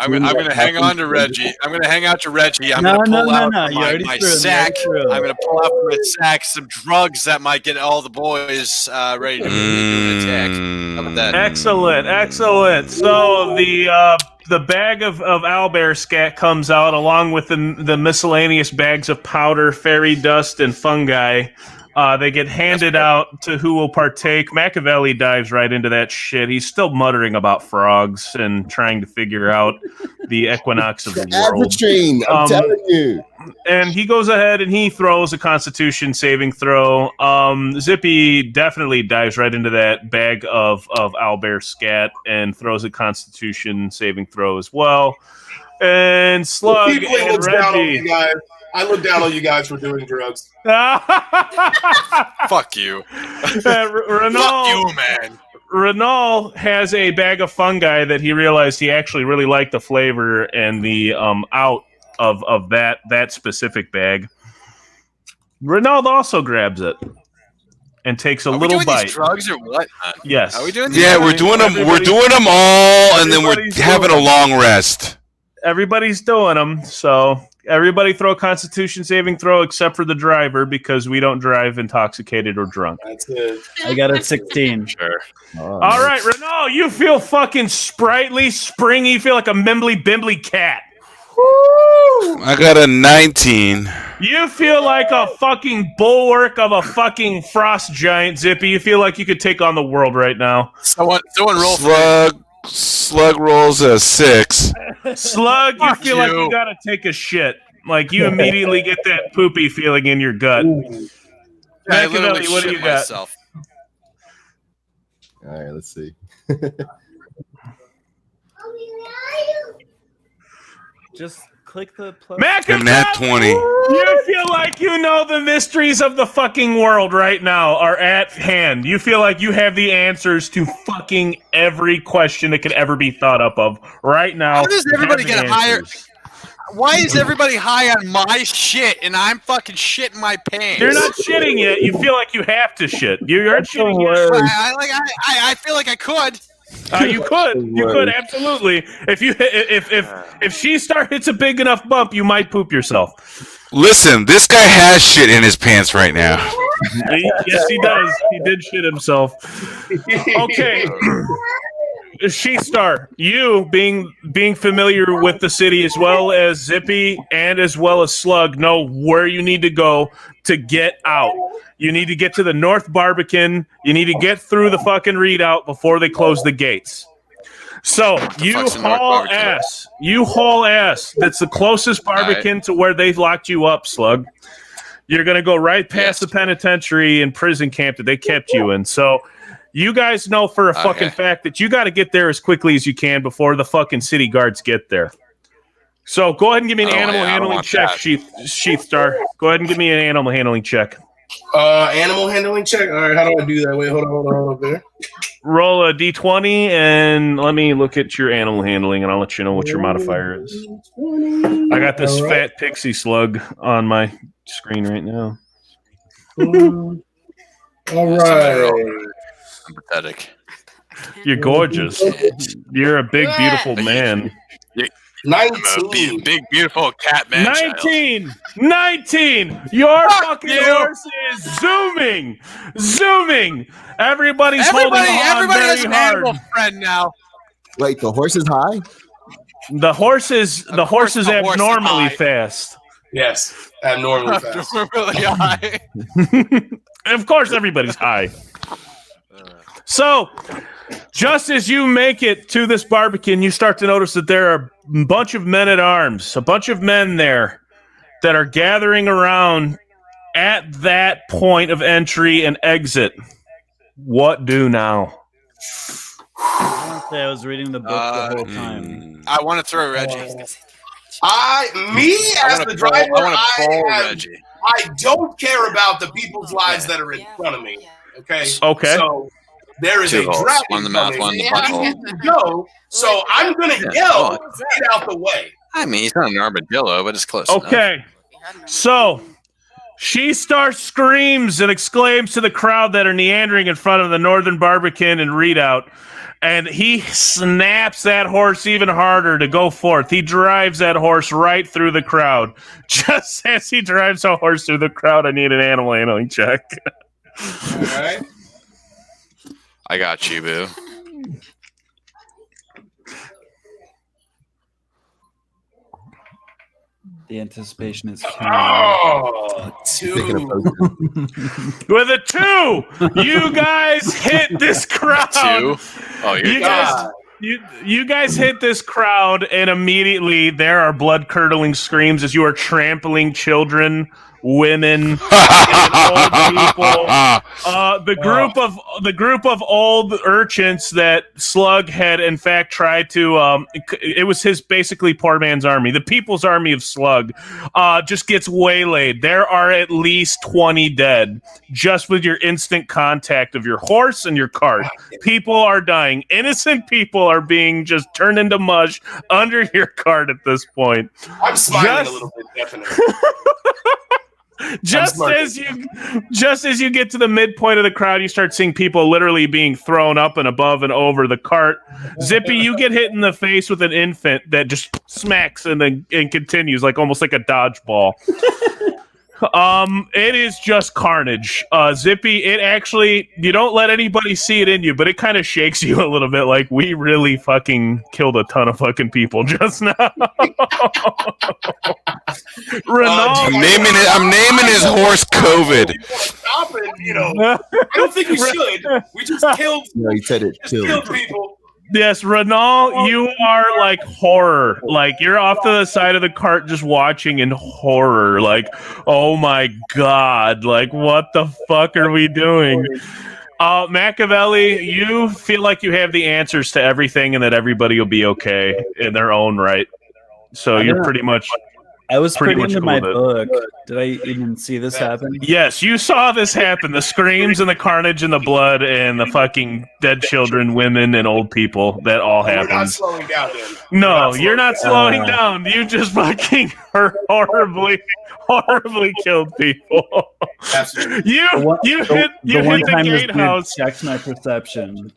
I'm gonna hang on to Reggie. I'm gonna hang out to Reggie. I'm No, gonna pull no, out no, from you already my threw him, you sack. already threw him. I'm gonna pull out from my sack some drugs that might get all the boys ready to do an attack. How about that? Excellent. So the bag of owlbear scat comes out along with the miscellaneous bags of powder, fairy dust, and fungi. They get handed out to who will partake. Machiavelli dives right into that shit. He's still muttering about frogs and trying to figure out the equinox of the world. Train, I'm telling you. And he goes ahead and he throws a Constitution saving throw. Zippy definitely dives right into that bag of owlbear scat and throws a Constitution saving throw as well. And Slug and Reggie. I look down on you guys for doing drugs. Fuck you. Renault, fuck you, man. Renault has a bag of fungi that he realized he actually really liked the flavor and the out of that specific bag. Renault also grabs it and takes a little bite. These drugs or what? Yes. Are we doing these? Yeah, we're doing them. We're doing them all, and then we're having a long rest. Everybody's doing them, so everybody throw a Constitution saving throw except for the driver because we don't drive intoxicated or drunk. That's it. I got a 16. Sure. All right, Renault, you feel fucking sprightly, springy. You feel like a mimbly bimbly cat. Woo! I got a 19. You feel like a fucking bulwark of a fucking frost giant, Zippy. You feel like you could take on the world right now. Someone roll. Slug rolls a 6. Slug, you feel like you gotta take a shit. Like you immediately get that poopy feeling in your gut. I literally Machiavelli, what do shit you got? myself. All right, let's see. Just click the plus. Machiavelli, Nat 20. you feel like you know the mysteries of the fucking world right now are at hand. You feel like you have the answers to fucking every question that could ever be thought up of right now. How does you everybody have the get higher? answers. Why is everybody high on my shit and I'm fucking shitting my pants? You're not shitting yet. You feel like you have to shit. You aren't shitting yet. I feel like I could. You could absolutely. If she hits a big enough bump, you might poop yourself. Listen, this guy has shit in his pants right now. Yes, he does. He did shit himself. Okay. She-Star, you being familiar with the city as well as Zippy and as well as Slug know where you need to go to get out. You need to get to the North Barbican. You need to get through the fucking readout before they close the gates. So you haul ass. You haul ass. That's the closest Barbican to where they've locked you up, Slug. You're going to go right past the penitentiary and prison camp that they kept you in. So you guys know for a fucking fact that you got to get there as quickly as you can before the fucking city guards get there. So go ahead and give me an animal handling check, Sheathstar. Go ahead and give me an animal handling check. Animal handling check. All right, how do I do that? Wait, hold on there. Roll a d20 and let me look at your animal handling, and I'll let you know what your modifier is. I got this fat pixie slug on my screen right now. All right. I'm pathetic. You're gorgeous. You're a big, beautiful man. 19. Big, beautiful cat man. 19. Your fucking horse is zooming. Everybody holding on has very an hard. animal friend now. Wait, the horse is high? The horse is abnormally fast. Yes, abnormally fast. Abnormally high. Of course, everybody's high. So, just as you make it to this Barbican, you start to notice that there are a bunch of men at arms, a bunch of men there that are gathering around at that point of entry and exit. What do now? I was reading the book the whole time. I want to throw Reggie. As the driver, I don't care about the people's lives that are in front of me. Okay. So there is a dragon one in the mouth, one in the butthole. Go. So I'm gonna yell, get out the way. I mean, he's not an armadillo, but it's close. Okay. So She-Star screams and exclaims to the crowd that are meandering in front of the Northern Barbican and Readout, and he snaps that horse even harder to go forth. He drives that horse right through the crowd. Just as he drives a horse through the crowd, I need an animal handling check. All right. I got you, boo. The anticipation is killing. Oh, 2. With a 2, you guys hit this crowd. 2? Oh, you guys hit this crowd, and immediately there are blood-curdling screams as you are trampling children, women, and old people. The group of old urchins that Slug had in fact tried to it was his basically poor man's army. The People's Army of Slug just gets waylaid. There are at least 20 dead just with your instant contact of your horse and your cart. People are dying. Innocent people are being just turned into mush under your cart at this point. I'm smiling a little bit, definitely. Just as you get to the midpoint of the crowd, you start seeing people literally being thrown up and above and over the cart. Zippy, you get hit in the face with an infant that just smacks and continues almost like a dodgeball. It is just carnage. Zippy, it actually, you don't let anybody see it in you, but it kind of shakes you a little bit like we really fucking killed a ton of fucking people just now. I'm naming his horse COVID. Stop it, I don't think we should. We just killed. No, he said it killed people. Yes, Renal, you are like horror. Like you're off to the side of the cart just watching in horror. Like, oh my god, like what the fuck are we doing? Machiavelli, you feel like you have the answers to everything and that everybody will be okay in their own right. So you're pretty much I was pretty into cool my with it. book. Did I even see this happen? Yes, you saw this happen. The screams and the carnage and the blood and the fucking dead children, women, and old people. That all We're not happened. slowing down, then. No, you're not slowing down. You just fucking horribly killed people. Absolutely. You hit the gatehouse. Checked my perception.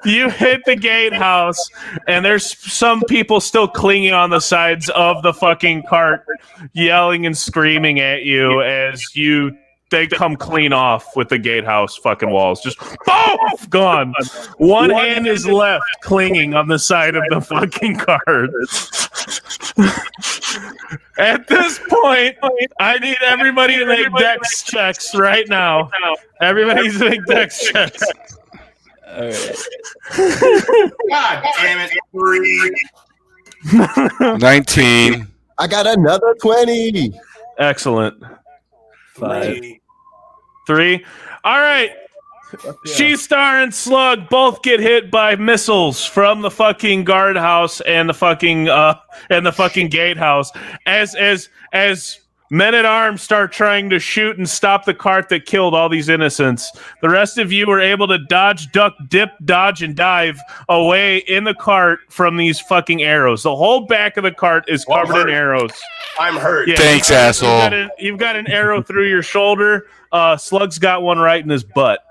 You hit the gatehouse, and there's some people still clinging on the sides of the fucking cart, yelling and screaming at you as they come clean off with the gatehouse fucking walls. Just boom, gone. One hand is left clinging on the side of the fucking cart. At this point, I need everybody to make dex checks right now. Everybody's make dex checks. All right. God damn it. 19. I got another 20. Excellent. 5. 3. All right. She-Star and Slug both get hit by missiles from the fucking guardhouse and the fucking gatehouse as men-at-arms start trying to shoot and stop the cart that killed all these innocents. The rest of you were able to dodge, duck, dip, dodge, and dive away in the cart from these fucking arrows. The whole back of the cart is covered in arrows. I'm hurt. Yeah, Thanks, asshole. You've got an arrow through your shoulder. Slug's got one right in his butt.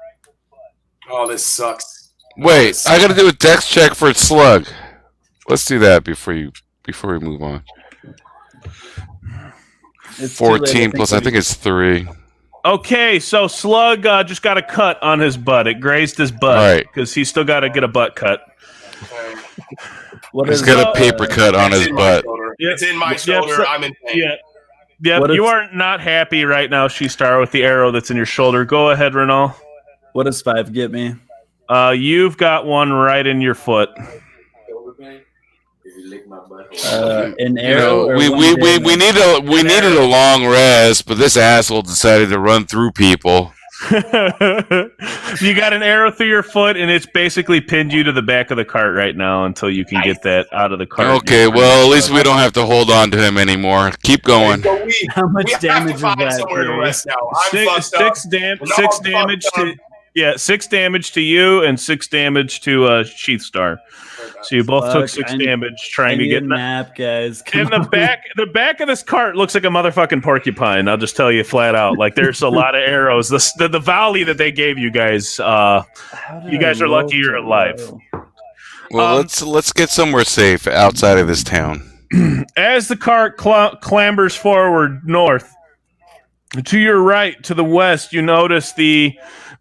Oh, this sucks. Wait, I got to do a dex check for Slug. Let's do that before we move on. It's 14 plus, I think it's 3. Okay, so Slug just got a cut on his butt. It grazed his butt because he's still got to get a butt cut. He's got a paper cut on his butt. It's in my shoulder. I'm in pain. Yeah, you are not happy right now, She-Star, with the arrow that's in your shoulder. Go ahead, Renal. What does 5 get me? You've got one right in your foot. An arrow. We needed a long rest, but this asshole decided to run through people. You got an arrow through your foot, and it's basically pinned you to the back of the cart right now until you can get that out of the cart. Okay, well, at least we don't have to hold on to him anymore. Keep going. How much damage is that? Somewhere to rest now. Six damage to you and 6 damage to Sheath Star. So you both took 6 damage trying to get a nap, guys. In the back of this cart looks like a motherfucking porcupine. I'll just tell you flat out. Like there's a lot of arrows. The valley that they gave you guys. You guys are lucky you're alive. Well, let's get somewhere safe outside of this town. As the cart clambers forward north, to your right, to the west, you notice the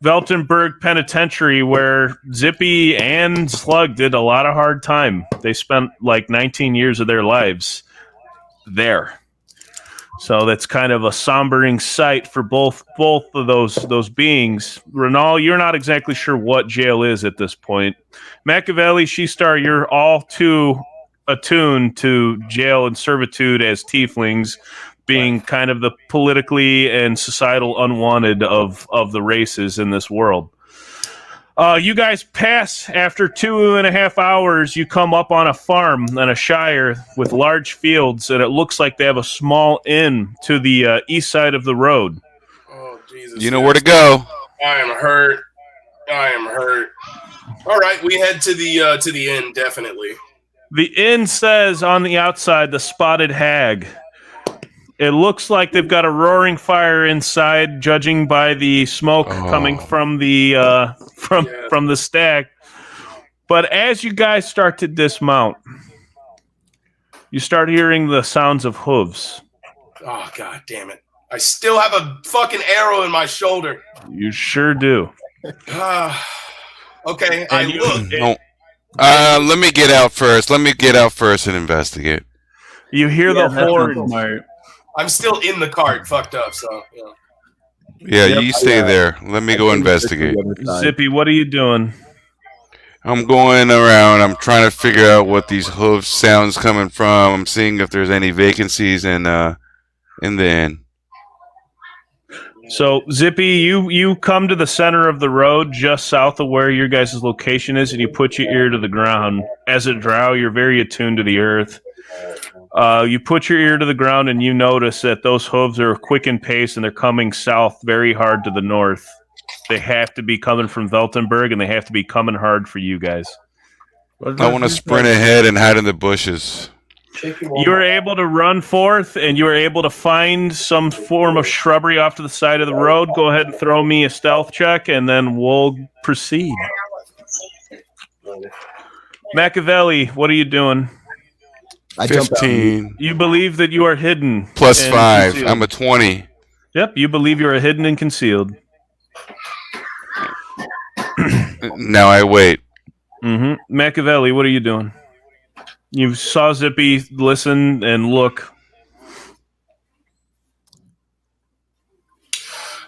Veltenberg Penitentiary, where Zippy and Slug did a lot of hard time. They spent like 19 years of their lives there. So that's kind of a sombering sight for both of those beings. Renal, you're not exactly sure what jail is at this point. Machiavelli, She-Star, you're all too attuned to jail and servitude as tieflings, being kind of the politically and societal unwanted of the races in this world. You guys pass after 2.5 hours. You come up on a farm and a shire with large fields, and it looks like they have a small inn to the east side of the road. Oh, Jesus. You know where to go. I am hurt. All right, we head to the inn, definitely. The inn says on the outside, the Spotted Hag. It looks like they've got a roaring fire inside, judging by the smoke coming from the from the stack. But as you guys start to dismount, you start hearing the sounds of hooves. Oh, God damn it. I still have a fucking arrow in my shoulder. You sure do. Okay, I look. No. Let me get out first. And investigate. You hear the horns. I'm still in the cart, fucked up, so, you know. Yeah, you stay there. Let me go investigate. Zippy, what are you doing? I'm going around. I'm trying to figure out what these hoof sounds coming from. I'm seeing if there's any vacancies in the inn. So, Zippy, you come to the center of the road just south of where your guys' location is, and you put your ear to the ground. As a drow, you're very attuned to the earth. You put your ear to the ground, and you notice that those hooves are quick in pace, and they're coming south very hard to the north. They have to be coming from Veltenberg, and they have to be coming hard for you guys. I want to sprint ahead and hide in the bushes. You are able to run forth, and you are able to find some form of shrubbery off to the side of the road. Go ahead and throw me a stealth check, and then we'll proceed. Machiavelli, what are you doing? 15. You believe that you are hidden. Plus and 5. concealed. I'm a 20. Yep, you believe you are hidden and concealed. Now I wait. Mm-hmm. Machiavelli, what are you doing? You saw Zippy listen and look.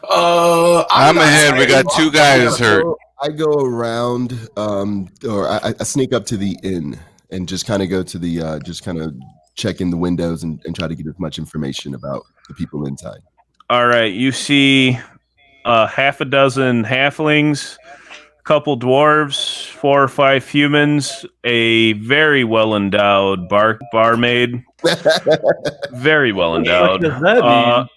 I'm ahead. We got 2 guys hurt. I go around, or I sneak up to the inn and just kind of go to the, just kind of check in the windows and try to get as much information about the people inside. All right, you see half a dozen halflings, a couple dwarves, 4 or 5 humans, a very well endowed barmaid. Very well endowed. What does that mean?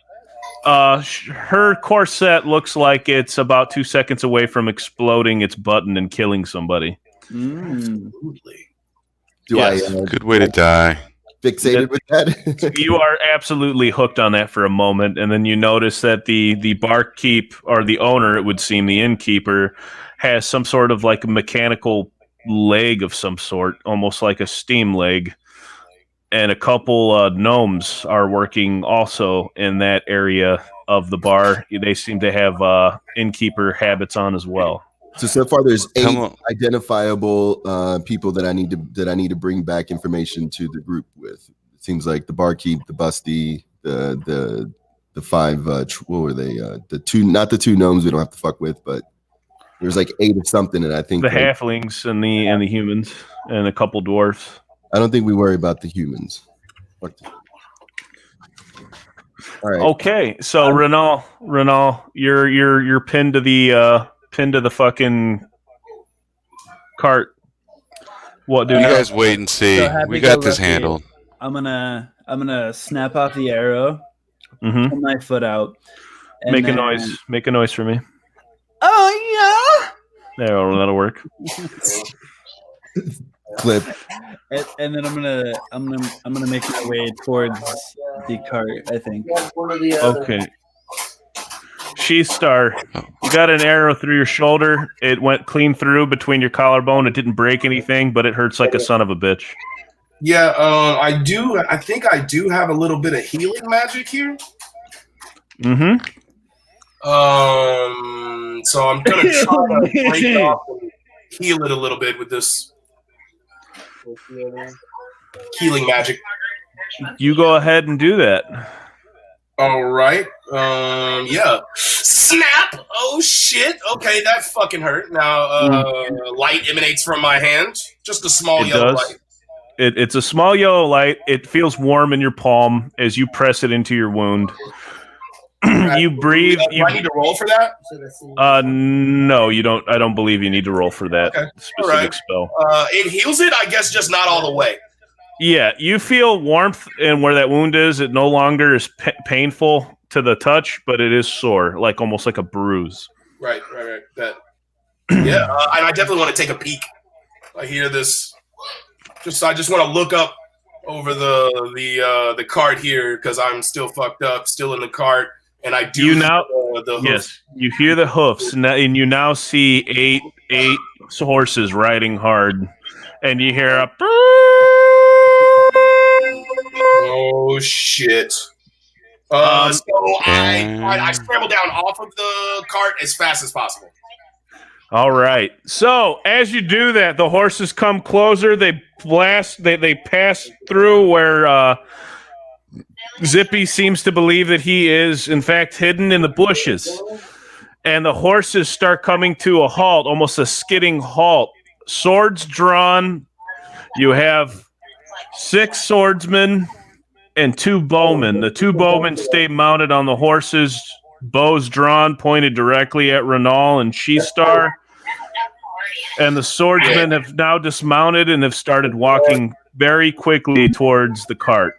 Her corset looks like it's about 2 seconds away from exploding its button and killing somebody. Good way to die. Fixated with that. You are absolutely hooked on that for a moment, and then you notice that the barkeep, or the owner, it would seem, the innkeeper, has some sort of like a mechanical leg of some sort, almost like a steam leg. And a couple gnomes are working also in that area of the bar. They seem to have innkeeper habits on as well. So far, there's 8 identifiable people that I need to bring back information to the group with. It seems like the barkeep, the busty, the 5. What were they? The 2, not the 2 gnomes we don't have to fuck with, but there's like 8 of something, and I think the halflings and the humans and a couple dwarfs. I don't think we worry about the humans. All right. Okay, so Renal, you're pinned to the fucking cart. What do you guys wait and see? We got this handled. I'm gonna snap off the arrow, pull my foot out, and Make a noise. Make a noise for me. Oh yeah. That'll work. Clip. And then I'm gonna make my way towards the cart, I think. Okay. She-Star, you got an arrow through your shoulder. It went clean through between your collarbone. It didn't break anything, but it hurts like a son of a bitch. Yeah, I do. I think I do have a little bit of healing magic here. Mm-hmm. So I'm gonna try to break it off and heal it a little bit with this healing magic. You go ahead and do that. All right. Yeah. Snap. Oh shit. Okay, that fucking hurt. Now, light emanates from my hand. Just a small yellow light. It's a small yellow light. It feels warm in your palm as you press it into your wound. You breathe. Do I need to roll for that? No, you don't. I don't believe you need to roll for that specific spell. It heals it, I guess, just not all the way. Yeah, you feel warmth, and where that wound is, it no longer is painful to the touch, but it is sore, like almost like a bruise. Right. That. Yeah, and I definitely want to take a peek. I hear this. I just want to look up over the cart here because I'm still fucked up, still in the cart, and I do. The yes, you hear the hoofs, and you now see eight horses riding hard, and you hear a. Oh shit! So I scramble down off of the cart as fast as possible. All right. So as you do that, the horses come closer. They blast. They pass through where Zippy seems to believe that he is, in fact, hidden in the bushes. And the horses start coming to a halt, almost a skidding halt, swords drawn. You have 6 swordsmen and 2 bowmen. The 2 bowmen stay mounted on the horses, bows drawn, pointed directly at Renal and She-Star. And the swordsmen have now dismounted and have started walking very quickly towards the cart.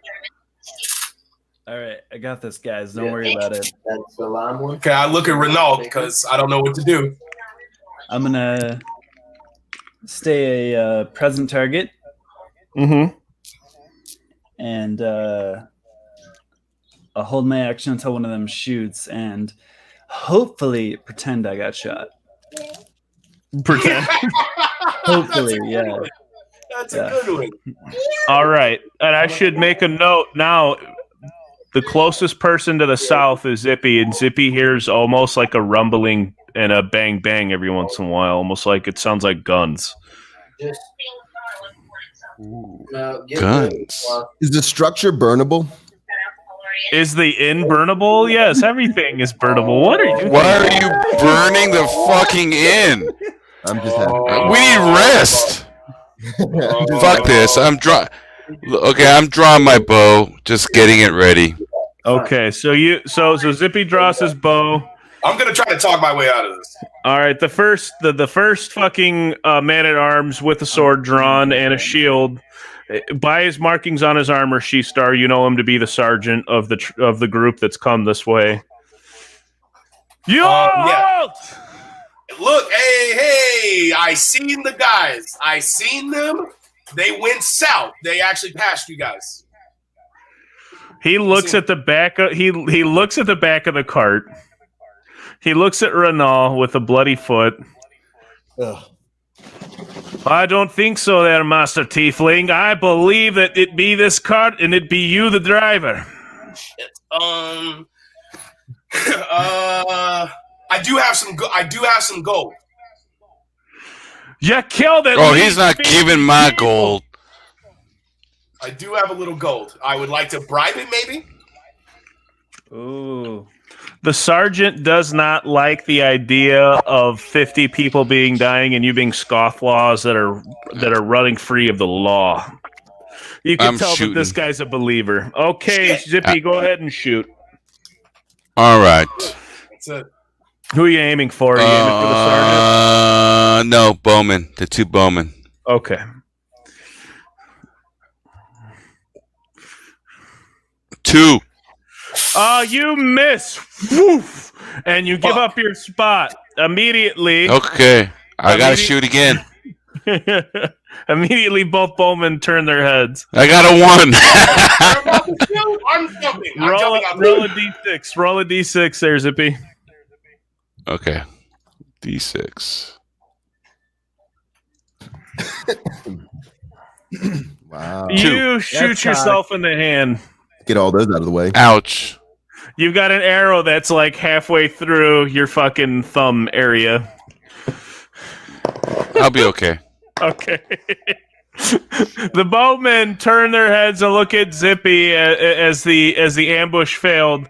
All right, I got this, guys. Don't worry about it. That's the lime one. Okay, I look at Renault because I don't know what to do. I'm gonna stay a present target. Mm-hmm. And I'll hold my action until one of them shoots and hopefully pretend I got shot. Pretend. Hopefully, yeah. That's a good one. All right. And I should make a note now. The closest person to the south is Zippy, and Zippy hears almost like a rumbling and a bang bang every once in a while, almost like it sounds like guns. Guns. Is the structure burnable? Is the inn burnable? Yes, everything is burnable. What are you doing? Why are you burning the fucking inn? I'm just happy. We need rest. Fuck this. I'm drawing my bow, just getting it ready. Okay, so Zippy draws his bow. I'm gonna try to talk my way out of this. All right, the first fucking man at arms with a sword drawn and a shield. By his markings on his armor, She-Star, you know him to be the sergeant of the group that's come this way. Yeah. Look, hey! I seen the guys. I seen them. They went south. They actually passed you guys. He looks at the back of he looks at the back of the cart. He looks at Renal with a bloody foot. Ugh. I don't think so there, Master Tiefling. I believe that it be this cart and it be you, the driver. Shit. I do have some gold. You killed it. Oh, he's not giving my gold. I do have a little gold. I would like to bribe it, maybe. Ooh. The sergeant does not like the idea of 50 people dying and you being scofflaws that are running free of the law. You can tell that this guy's a believer. Okay, Zippy, go ahead and shoot. All right. That's it. Who are you aiming for? Are you aiming for the sergeant? No, bowmen. The 2 bowmen. Okay. 2. You miss. Woof. And you give up your spot immediately. Okay. I gotta shoot again. Immediately, both bowmen turn their heads. I got a 1. I'm jumping. Roll a d6. Roll a d6 there, Zippy. Okay. D6. Wow. You shoot yourself in the hand. Get all those out of the way. Ouch. You've got an arrow that's like halfway through your fucking thumb area. I'll be okay. Okay. The bowmen turn their heads and look at Zippy as the ambush failed.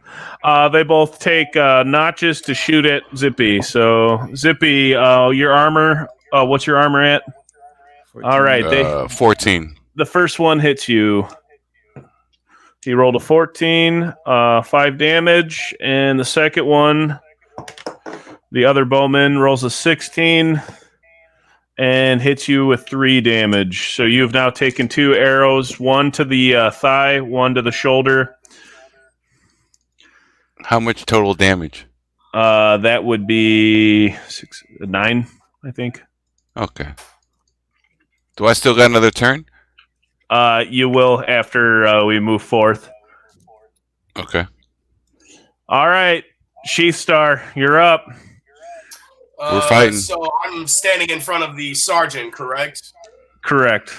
They both take notches to shoot at Zippy. So Zippy, your armor. What's your armor at? 14. All right, 14. The first one hits you. He rolled a 14, 5 damage, and the second one, the other bowman rolls a 16 and hits you with 3 damage. So you've now taken 2 arrows, one to the thigh, one to the shoulder. How much total damage? That would be 9, I think. Okay. Do I still got another turn? You will after we move forth. Okay. All right, She-Star, you're up. We're fighting. So I'm standing in front of the sergeant, correct? Correct.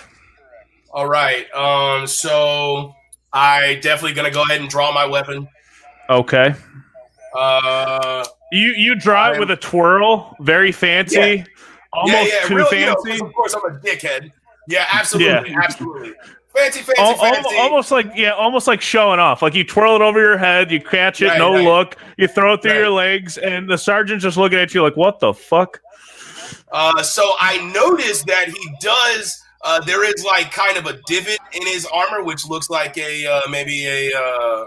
All right. So I definitely gonna go ahead and draw my weapon. Okay. You draw it with a twirl, very fancy, yeah. almost too really, fancy. Of course, I'm a dickhead. Yeah, absolutely, absolutely. Fancy. Almost like showing off. Like you twirl it over your head, you catch it, look, you throw it through your legs, and the sergeant's just looking at you like, "What the fuck?" So I noticed that he does. There is like kind of a divot in his armor, which looks like maybe a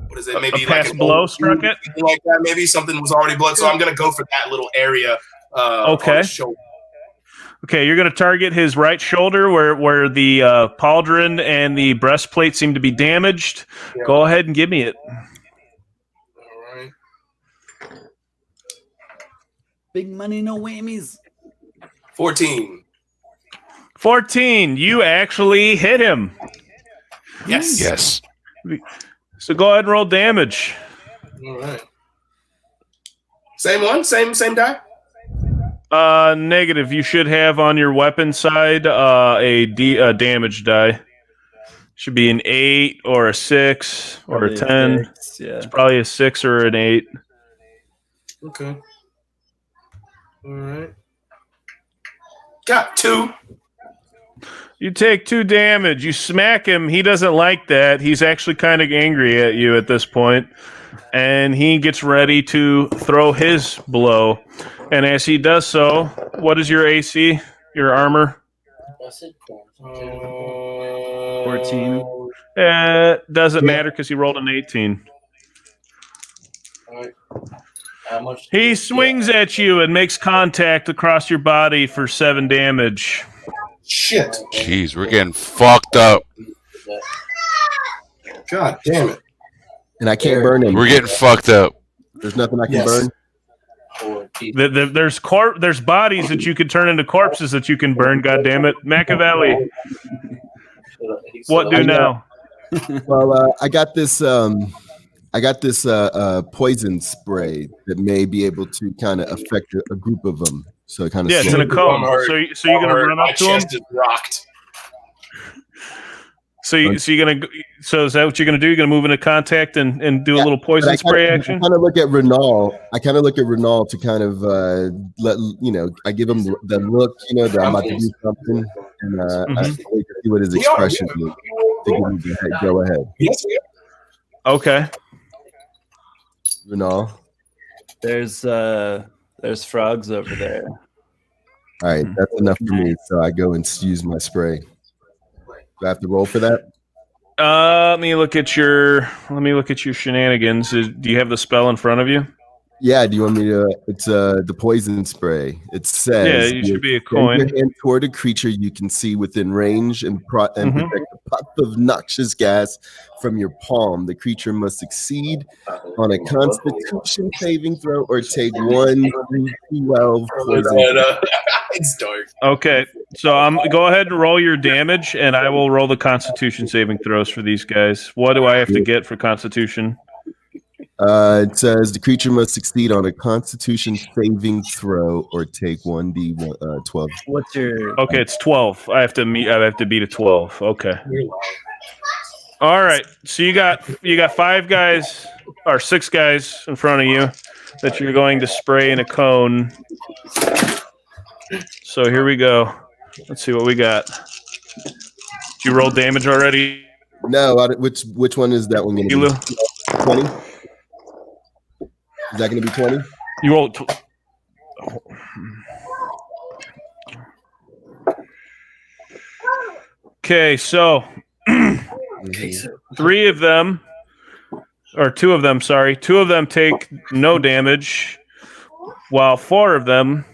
what is it? Maybe a like past blow struck it, like that. Maybe something was already blood. So I'm gonna go for that little area on his shoulder. Okay, you're going to target his right shoulder where the pauldron and the breastplate seem to be damaged. Yeah. Go ahead and give me it. All right. Big money, no whammies. 14. 14. You actually hit him. Yes. Yes. So go ahead and roll damage. All right. Same one? Same die? Negative. You should have on your weapon side a damage die. Should be an 8 or a 6 or a 10. 6, yeah. It's probably a 6 or an 8. Okay. All right. Got 2. You take 2 damage. You smack him. He doesn't like that. He's actually kind of angry at you at this point. And he gets ready to throw his blow. And as he does so, what is your AC? Your armor? 14. Doesn't matter because he rolled an 18. He swings at you and makes contact across your body for 7 damage. Shit. Jeez, we're getting fucked up. God damn it. And I can't burn him. We're getting fucked up. There's nothing I can burn. There's bodies that you can turn into corpses that you can burn. God damn it, Machiavelli. What do now? Well, I got this poison spray that may be able to kind of affect a group of them. So it kind of it's in a cone. So you're gonna run up to him. My chest is rocked. So is that what you're gonna do? You're gonna move into contact and do a little poison spray action? I kind of look at Renal. To kind of let I give him the look, that I'm about to do something, and I wait to see what his expression is. To give me the go ahead. Yes. Okay. Renal. There's frogs over there. All right, that's enough for me. So I go and use my spray. Do I have to roll for that? Let me look at your shenanigans. Do you have the spell in front of you? Yeah. Do you want me to? It's the poison spray. It says it should be a coin. Your hand toward a creature you can see within range and protect a puff of noxious gas from your palm. The creature must succeed on a Constitution saving throw or take 1 through 12 poison. It's dark. Okay, so go ahead and roll your damage, and I will roll the Constitution saving throws for these guys. What do I have to get for Constitution? It says the creature must succeed on a Constitution saving throw or take 1d12. What's your? Okay, it's 12. I have to beat a 12. Okay. All right. So you got 5 guys or 6 guys in front of you that you're going to spray in a cone. So here we go. Let's see what we got. Did you roll damage already? No. Which one is that one going to be? 20. Is that going to be 20? You rolled. Okay, so 2 of them take no damage, while 4 of them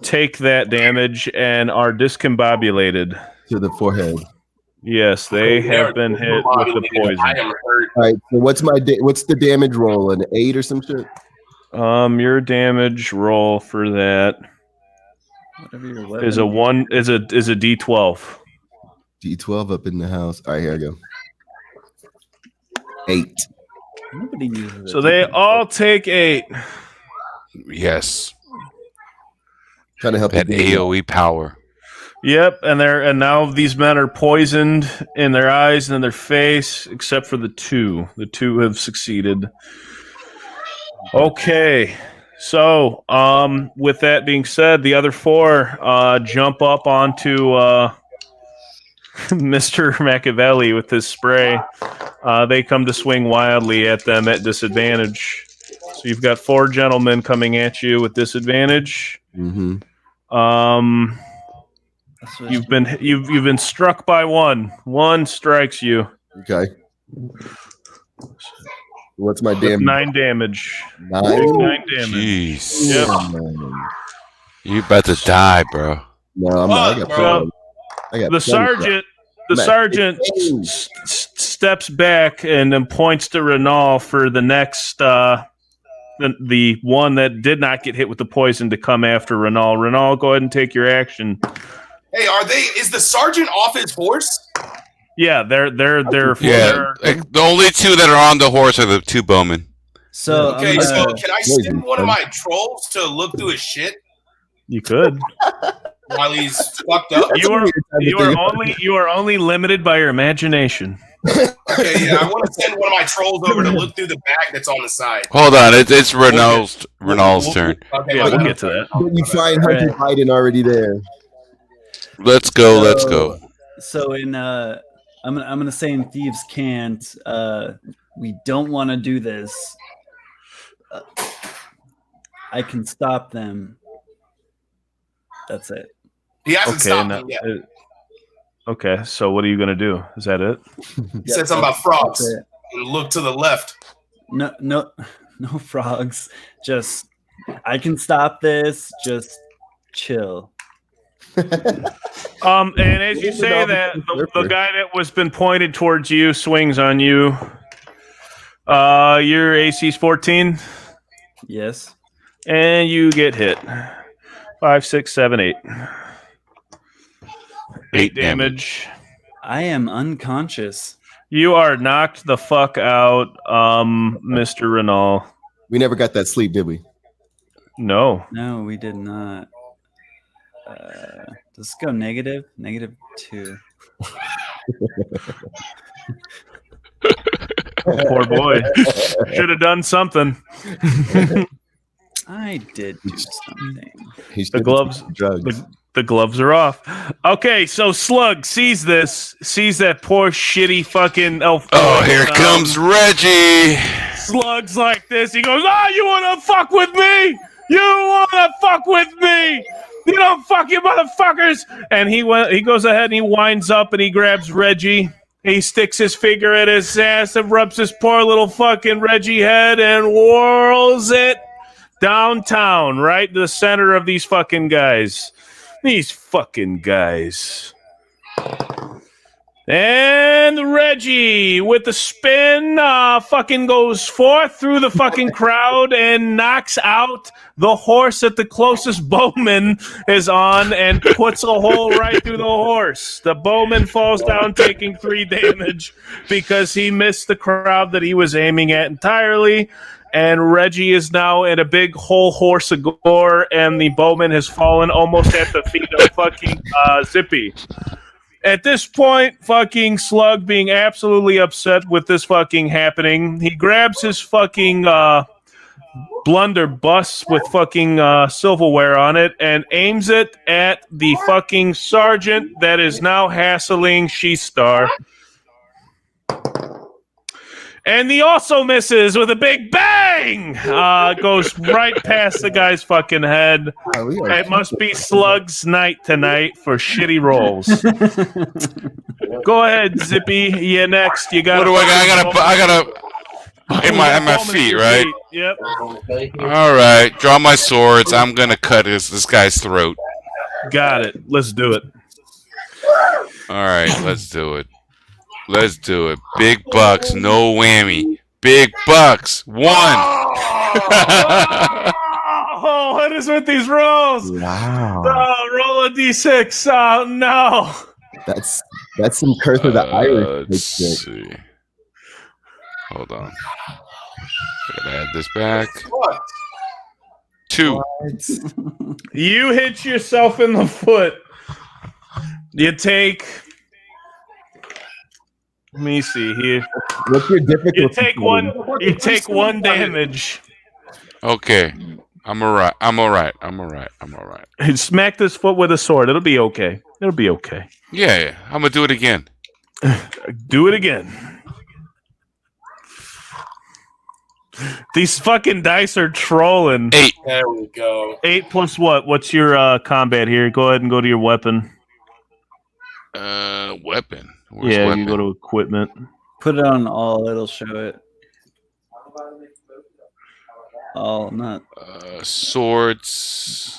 take that damage and are discombobulated to the forehead. Yes, they have been hit with the poison. I am hurt. All right. So what's the damage roll? An 8 or some shit? Your damage roll for that is a D12. D12 up in the house. All right, here I go. 8. Nobody uses it. So they all take 8. Yes. Trying to help that AoE power. Yep, and now these men are poisoned in their eyes and in their face, except for the 2. The 2 have succeeded. Okay, so with that being said, the other 4 jump up onto Mr. Machiavelli with his spray. They come to swing wildly at them at disadvantage. So you've got 4 gentlemen coming at you with disadvantage. Mm-hmm. You've been struck by one. One strikes you. Okay. What's my With damage? 9 damage. 9? Big 9 damage. Jeez. Yep. You about to die, bro. No, I'm not. I got the sergeant steps back and then points to Renault for the next the one that did not get hit with the poison to come after Renault. Renault, go ahead and take your action. Hey, is the sergeant off his horse? Yeah, they're the only 2 that are on the horse are the 2 bowmen. So okay, so can I send one of my trolls to look through his shit You could. while he's fucked up? You are only limited by your imagination. Okay, yeah, I want to send one of my trolls over to look through the bag that's on the side. Hold on, it's Renault's turn. Okay, yeah, we'll get to that. You find Hunter Biden already there. Let's go. So in I'm gonna say in Thieves Can't, we don't want to do this. I can stop them. That's it. He hasn't stopped them yet. Okay, so what are you going to do? Is that it? He said something about frogs. And look to the left. No frogs. Just, I can stop this. Just chill. And as you say that, the guy that was been pointed towards you swings on you. Your AC's 14. Yes. And you get hit. 5, 6, 7, 8. 8 damage. I am unconscious. You are knocked the fuck out, Mr. Renault. We never got that sleep, did we? No. No, we did not. Let's go negative. -2. Poor boy. Should have done something. I did do something. The gloves. The gloves are off. Okay, so Slug sees that poor shitty fucking elf. Oh, here comes Reggie. Slug's like this. He goes, "Oh, you wanna fuck with me? You wanna fuck with me? You don't fuck, you motherfuckers!" And he goes ahead and he winds up and he grabs Reggie. He sticks his finger at his ass and rubs his poor little fucking Reggie head and whirls it downtown, right to the center of these fucking guys. These fucking guys. And Reggie, with the spin, fucking goes forth through the fucking crowd and knocks out the horse that the closest bowman is on and puts a hole right through the horse. The bowman falls down taking 3 damage because he missed the crowd that he was aiming at entirely. And Reggie is now in a big whole horse of gore, and the bowman has fallen almost at the feet of fucking Zippy. At this point, fucking Slug being absolutely upset with this fucking happening, he grabs his fucking blunderbuss with fucking silverware on it and aims it at the fucking sergeant that is now hassling She-Star. And he also misses with a big bang! Goes right past the guy's fucking head. It must be Slug's night tonight for shitty rolls. Go ahead, Zippy. You next. You got. What do I gotta in my feet, right? Yep. All right. Draw my swords. I'm gonna cut this guy's throat. Got it. Let's do it. All right. Let's do it. Let's do it. Big bucks, no whammy. Big bucks, 1. Oh, what is with these rolls? Wow. Oh, roll a d6. Oh, no. That's some Curse of the Irish. Let's see. Hold on. I gotta add this back. 2. You hit yourself in the foot. You take... Let me see here. What's your difficulty? You take one damage. Okay. I'm all right. Smack this foot with a sword. It'll be okay. Yeah. I'm gonna do it again. Do it again. These fucking dice are trolling. 8. There we go. 8 plus what? What's your combat here? Go ahead and go to your weapon. Weapon. Where's weapon? You go to equipment. Put it on all. It'll show it. All not. Swords.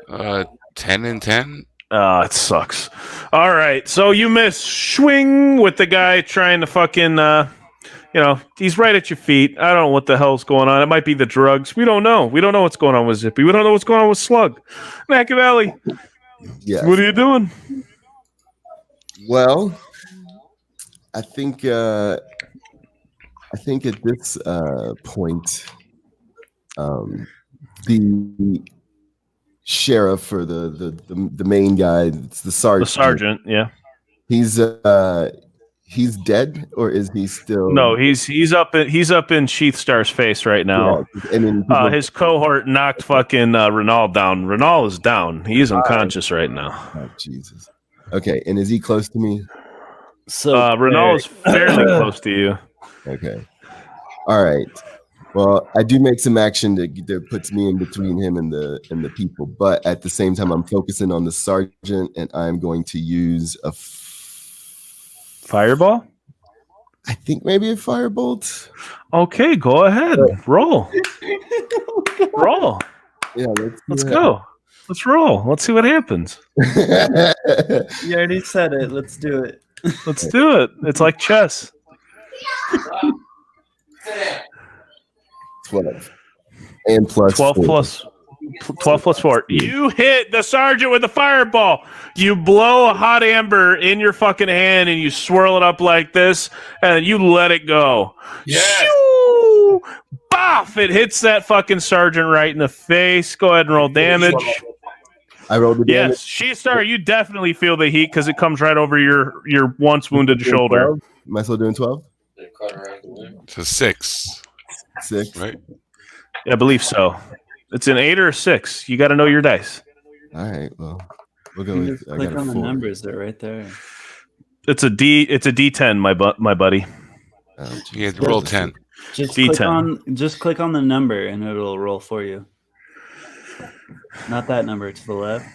10 and 10. It sucks. All right, so you miss swing with the guy trying to fucking, he's right at your feet. I don't know what the hell's going on. It might be the drugs. We don't know. We don't know what's going on with Zippy. We don't know what's going on with Slug. Machiavelli. Yeah. What are you doing? Well, I think at this point, the sheriff or the main guy, it's the sergeant. The sergeant, yeah. He's dead, or is he still? No, he's up in Sheath Star's face right now. Yeah, his cohort knocked fucking Renal down. Renal is down. He is unconscious right now. Oh, Jesus. Okay, and is he close to me? So Renal is fairly close to you. Okay. All right. Well, I do make some action that puts me in between him and the people, but at the same time, I'm focusing on the sergeant, and I'm going to use a fireball. I think maybe a firebolt. Okay, go ahead. Roll. Roll. Yeah, let's go. Let's roll. Let's see what happens. You already said it. Let's do it. Let's do it. It's like chess. 12. And plus 12 4. plus 12 plus 4. You hit the sergeant with a fireball. You blow a hot amber in your fucking hand and you swirl it up like this and you let it go. Yeah. Boff! It hits that fucking sergeant right in the face. Go ahead and roll damage. I rolled the damage. Yes, She-Star, you definitely feel the heat because it comes right over your once wounded shoulder. 12? Am I still doing 12? It's a 6. 6, right? I believe so. It's an 8 or a 6. You got to know your dice. All right. Well, we'll go with. I Click got a on the 4. numbers. They're right there. It's a D10, my buddy. Oh, you have to roll 10. Just D10. click on the number and it'll roll for you. Not that number to the left.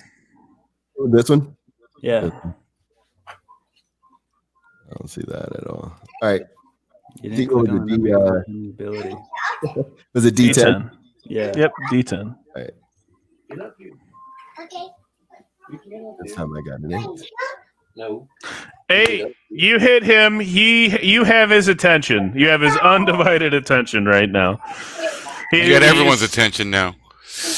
This one? Yeah. I don't see that at all. All right. You didn't click on the number ability. Was it D10? Yeah. Yep, D10. All right. Okay. This time I got an 8. No. 8. You hit him. You have his attention. You have his undivided attention right now. You got everyone's attention now.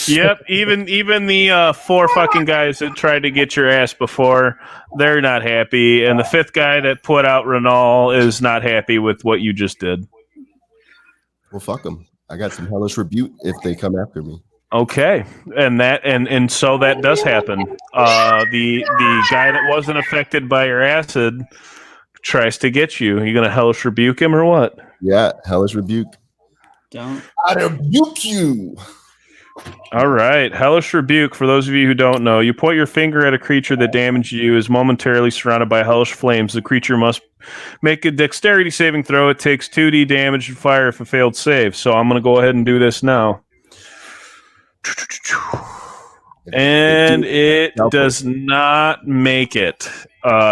Yep, even the 4 fucking guys that tried to get your ass before, they're not happy, and the 5th guy that put out Renal is not happy with what you just did. Well, fuck them. I got some hellish rebuke if they come after me. Okay, and so that does happen. The guy that wasn't affected by your acid tries to get you. Are you gonna hellish rebuke him or what? Yeah, hellish rebuke. Don't. I rebuke you. All right, hellish rebuke. For those of you who don't know, you point your finger at a creature that damaged you, is momentarily surrounded by hellish flames. The creature must make a dexterity saving throw. It takes 2d damage and fire if a failed save. So I'm going to go ahead and do this now. And it does not make it.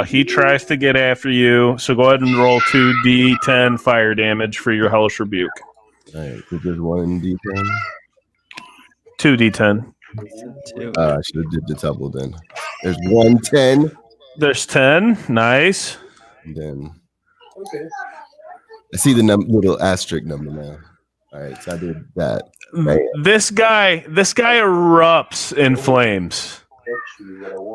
He tries to get after you, so go ahead and roll 2d10 fire damage for your hellish rebuke. All right, so just 1d10. 2d10. I should have did the double then. There's 110. There's 10. Nice. And then I see the little asterisk number now. All right, so I did that. Man. This guy erupts in flames.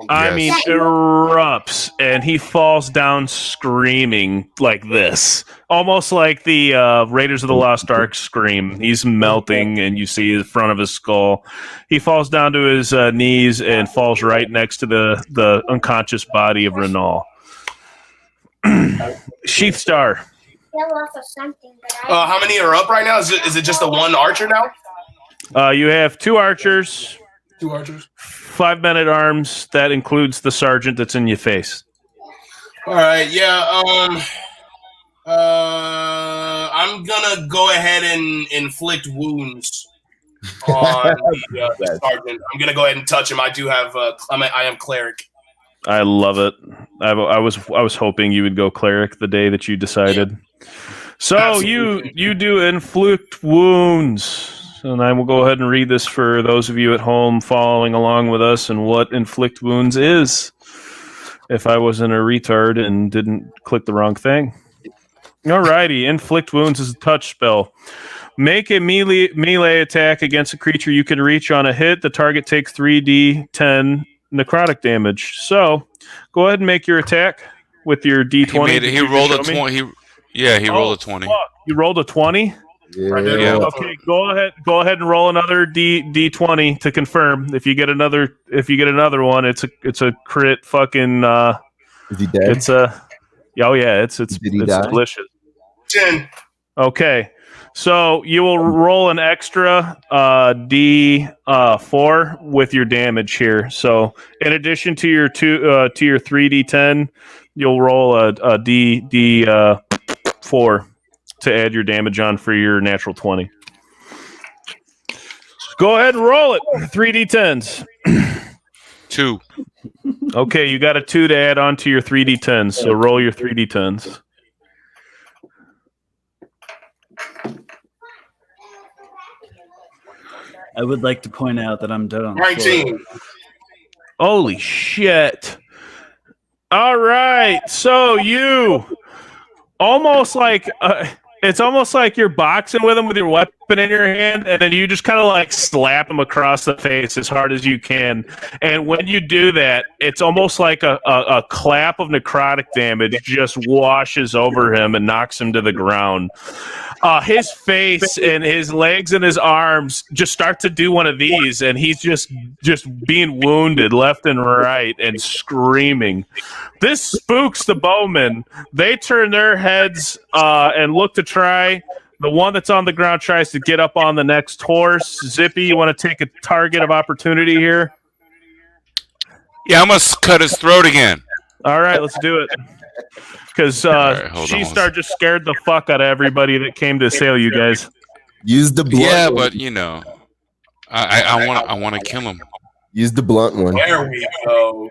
I mean, erupts, and he falls down screaming like this, almost like the Raiders of the Lost Ark scream. He's melting, and you see the front of his skull. He falls down to his knees and falls right next to the unconscious body of Renal. Sheath Star. How many are up right now? Is it just the one archer now? You have 2 archers. 2 archers. 5 men at arms. That includes the sergeant that's in your face. All right. Yeah. I'm gonna go ahead and inflict wounds on the sergeant. I'm gonna go ahead and touch him. I do have. I am cleric. I love it. I was hoping you would go cleric the day that you decided. Yeah. So absolutely. you do inflict wounds. And I will go ahead and read this for those of you at home following along with us and what inflict wounds is. If I wasn't a retard and didn't click the wrong thing. Alrighty, inflict wounds is a touch spell. Make a melee attack against a creature you can reach on a hit. The target takes 3d10 necrotic damage. So, go ahead and make your attack with your d20. He rolled a 20. He rolled a 20. Fuck. You rolled a 20? Yeah. Okay, go ahead and roll another d20 to confirm. If you get another one, it's a crit fucking Is he dead? It's it's delicious. 10. Okay. So you will roll an extra d4 with your damage here. So in addition to your 3d10, you'll roll a d4 to add your damage on for your natural 20. Go ahead and roll it. 3d10s. 2. Okay, you got a 2 to add on to your 3d10s. So roll your 3d10s. I would like to point out that I'm dead on 19. Holy shit. All right. So you almost like it's almost like you're boxing with him with your weapon in your hand, and then you just kind of like slap him across the face as hard as you can. And when you do that, it's almost like a clap of necrotic damage just washes over him and knocks him to the ground. His face and his legs and his arms just start to do one of these, and he's just being wounded left and right and screaming. This spooks the bowmen. They turn their heads and look to try. The one that's on the ground tries to get up on the next horse. Zippy, you want to take a target of opportunity here? Yeah, I'm going to cut his throat again. All right, let's do it. Because She-Star just scared the fuck out of everybody that came to assail you guys. Use the blunt. Yeah, but I want to kill him. Use the blunt one. There we go.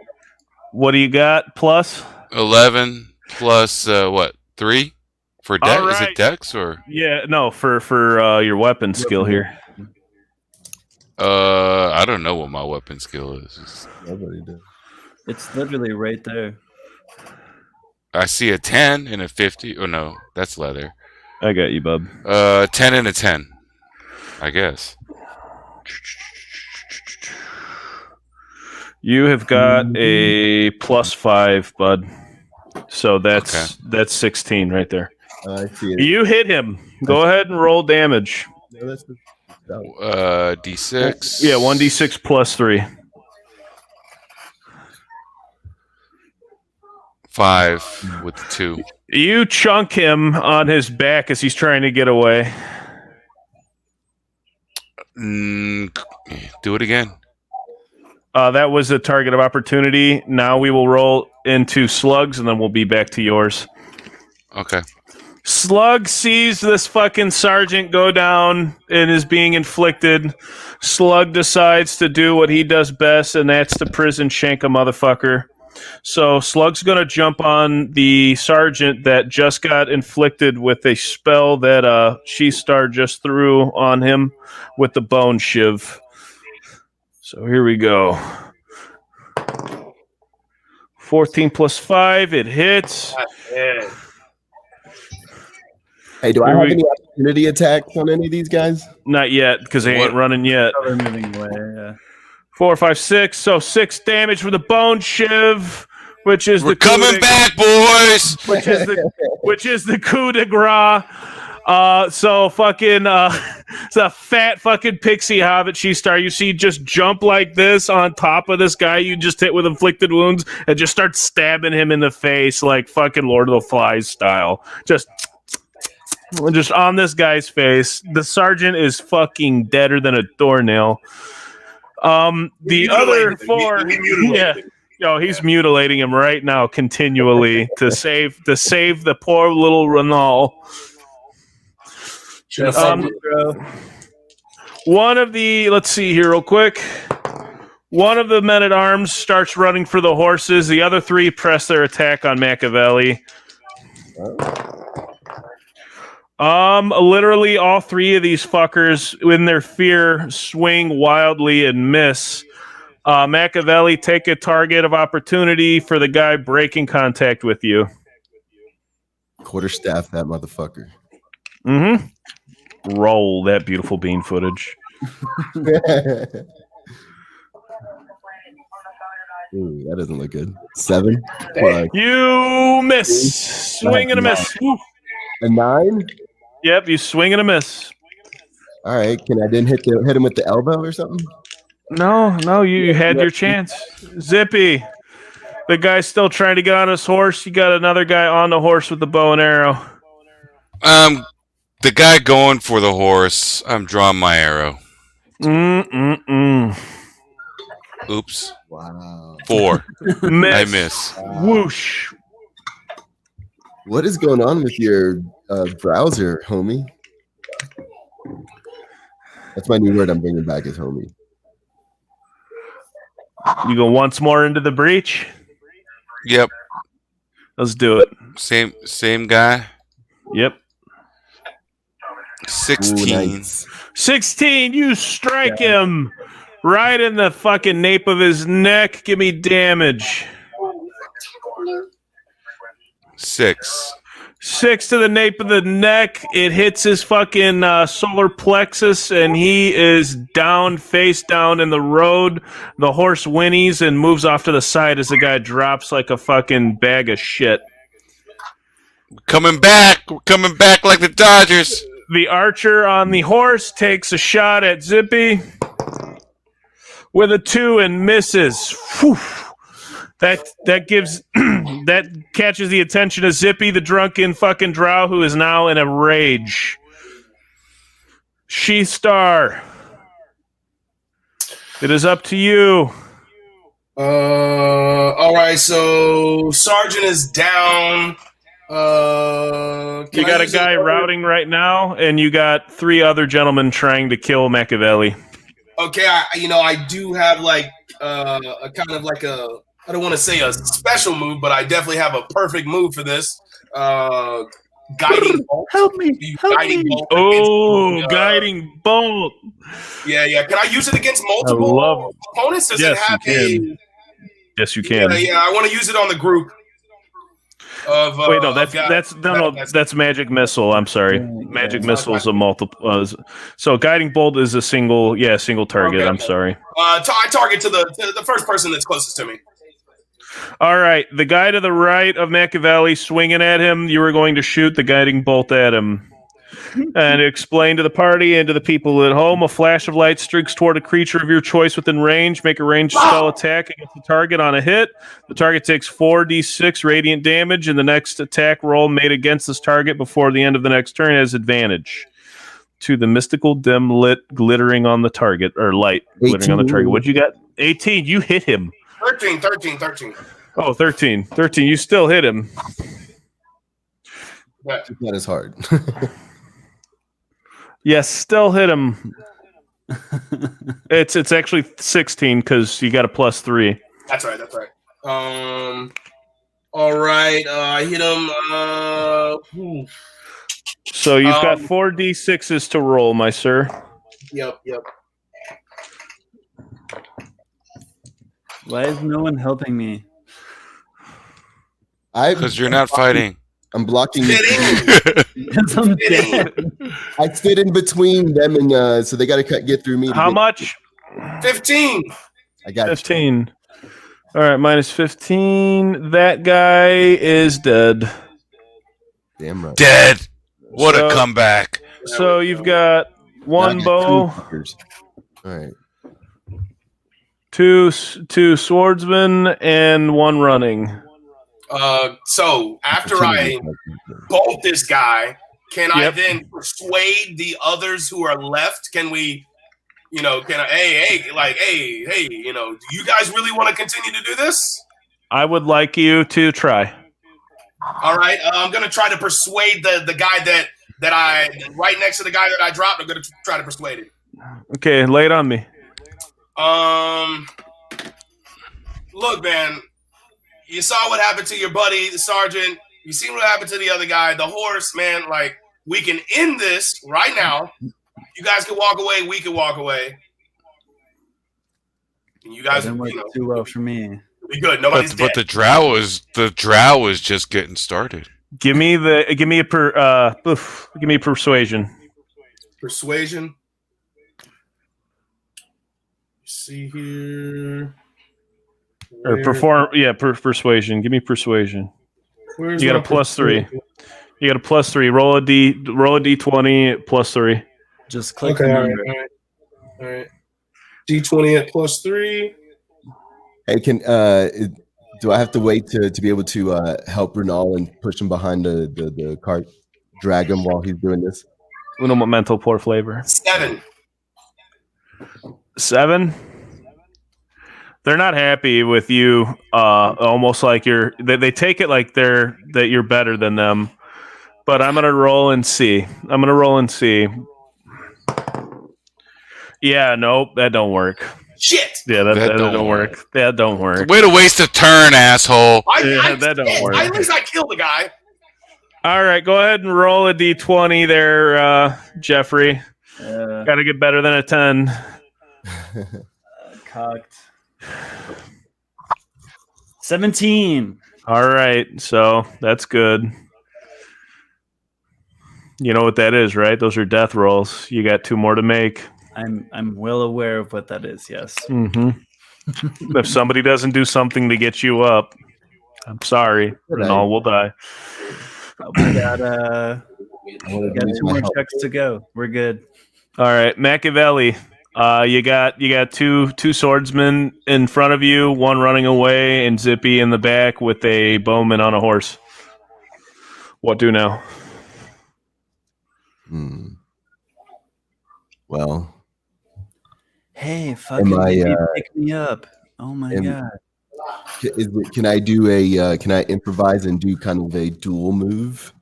What do you got? Plus 11 plus what? 3 for dex? Right. Is it dex or? Yeah, no, for your weapon skill here. I don't know what my weapon skill is. Nobody does. It's literally right there. I see a 10 and a 50. Oh no, that's leather. I got you, bub. 10 and a 10, I guess. You have got a +5, bud. So that's 16 right there. I see it. You hit him. Go ahead and roll damage. D6. Yeah, 1d6 plus 3. 5 with the 2. You chunk him on his back as he's trying to get away. Do it again. That was a target of opportunity. Now we will roll into slugs, and then we'll be back to yours. Okay. Slug sees this fucking sergeant go down and is being inflicted. Slug decides to do what he does best, and that's to prison shank a motherfucker. So Slug's going to jump on the sergeant that just got inflicted with a spell that She-Star just threw on him with the bone shiv. So here we go. 14 plus 5, it hits. Hey, do I have any opportunity attacks on any of these guys? Not yet, because they ain't running yet. They're moving away, yeah. 4, 5, 6. So 6 damage for the bone shiv, which is We're coming back, boys. Which is the coup de grace. So fucking it's a fat fucking pixie hobbit She-Star. You see just jump like this on top of this guy you just hit with inflicted wounds and just start stabbing him in the face like fucking Lord of the Flies style. Just on this guy's face. The sergeant is fucking deader than a doornail. The other 4, he's mutilating him right now continually to save the poor little Renal. One of the, let's see here real quick. One of the men-at-arms starts running for the horses. The other three press their attack on Machiavelli. Literally all three of these fuckers, in their fear, swing wildly and miss. Machiavelli, take a target of opportunity for the guy breaking contact with you. Quarterstaff that motherfucker. Mm-hmm. Roll that beautiful bean footage. Ooh, that doesn't look good. 7. You miss. Swing and a miss. Woo. A 9? Yep, you swing and a miss. All right. Can I then hit him with the elbow or something? No, you had your chance. Zippy. The guy's still trying to get on his horse. You got another guy on the horse with the bow and arrow. The guy going for the horse, I'm drawing my arrow. Oops. Wow. 4. Miss. I miss. Whoosh. What is going on with your browser, homie? That's my new word I'm bringing back is homie. You go once more into the breach? Yep. Let's do it. Same guy? Yep. 16. Ooh, nice. 16, you strike him right in the fucking nape of his neck. Give me damage. 6. 6 to the nape of the neck. It hits his fucking solar plexus, and he is down, face down in the road. The horse whinnies and moves off to the side as the guy drops like a fucking bag of shit. Coming back. We're coming back like the Dodgers. The archer on the horse takes a shot at Zippy with a 2 and misses. Whew. That gives that catches the attention of Zippy, the drunken fucking drow, who is now in a rage. She-Star, it is up to you. All right. So Sergeant is down. You got a guy routing right now, and you got 3 other gentlemen trying to kill Machiavelli. Okay, I do have like a kind of like I don't want to say a special move, but I definitely have a perfect move for this. Guiding bolt. Help me! Guiding bolt. Guiding bolt. Yeah. Can I use it against multiple opponents? Does it have Yes, you can. Yeah. I want to use it on the group. Wait, no, that's magic missile. I'm sorry, magic missile is a multiple. So guiding bolt is a single target. Okay. I'm sorry. I target to the first person that's closest to me. All right, the guy to the right of Machiavelli swinging at him. You were going to shoot the guiding bolt at him. And explain to the party and to the people at home, a flash of light streaks toward a creature of your choice within range. Make a ranged spell attack against the target on a hit. The target takes 4d6 radiant damage, and the next attack roll made against this target before the end of the next turn has advantage. To the mystical dim lit glittering on the target, or light 18. Glittering on the target. What'd you got? 18. You hit him. 13. Oh, 13. You still hit him. That is hard. Yes, still hit him. It's actually 16 because you got a +3. That's right. All right. I hit him. So you've got 4d6s to roll, my sir. Yep. Why is no one helping me? Because you're not fighting. I'm blocking you. Because I'm dead. I stood in between them, and so they got to get through me. How much? 15. I got 15. All right, minus 15. That guy is dead. Damn right. Dead. What a comeback. So you've got 1 bow. All right. 2 swordsmen and 1 running. So after I bolt this guy, can I then persuade the others who are left? Can we, hey, do you guys really want to continue to do this? I would like you to try. All right, I'm gonna try to persuade the guy right next to the guy that I dropped. I'm gonna try to persuade him. Okay, lay it on me. Look, man, you saw what happened to your buddy, the sergeant. You seen what happened to the other guy, the horse, man. Like, we can end this right now. You guys can walk away. We can walk away. And you guys, didn't work too well for me. Be good. Nobody's dead. But the drow was just getting started. Give me persuasion. Persuasion. See here. Or persuasion. Give me persuasion. Where's you got a +3. You got a +3. Roll a d20 +3. Just click the number. All right. D20 at +3. Hey, do I have to wait to be able to help Renal and push him behind the cart, drag him while he's doing this? Uno momento por flavor. 7. 7. They're not happy with you. Almost like they take it like that you're better than them. But I'm gonna roll and see. Yeah, nope, that don't work. Shit. Yeah, that don't work. That don't work. Way to waste a turn, asshole. That don't work. At least I killed the guy. All right, go ahead and roll a d20 there, Jeffrey. Got to get better than a 10. Cocked. 17. All right, so that's good. You know what that is, right? Those are death rolls. You got 2 more to make. I'm well aware of what that is. Yes. Mm-hmm. If somebody doesn't do something to get you up, I'm sorry, Renal will die. We got 2 more checks to go. We're good. All right, Machiavelli. You got 2 swordsmen in front of you, one running away, and Zippy in the back with a bowman on a horse. What do now? Well, hey, fucking pick me up! Oh my god! Can I do can I improvise and do kind of a dual move?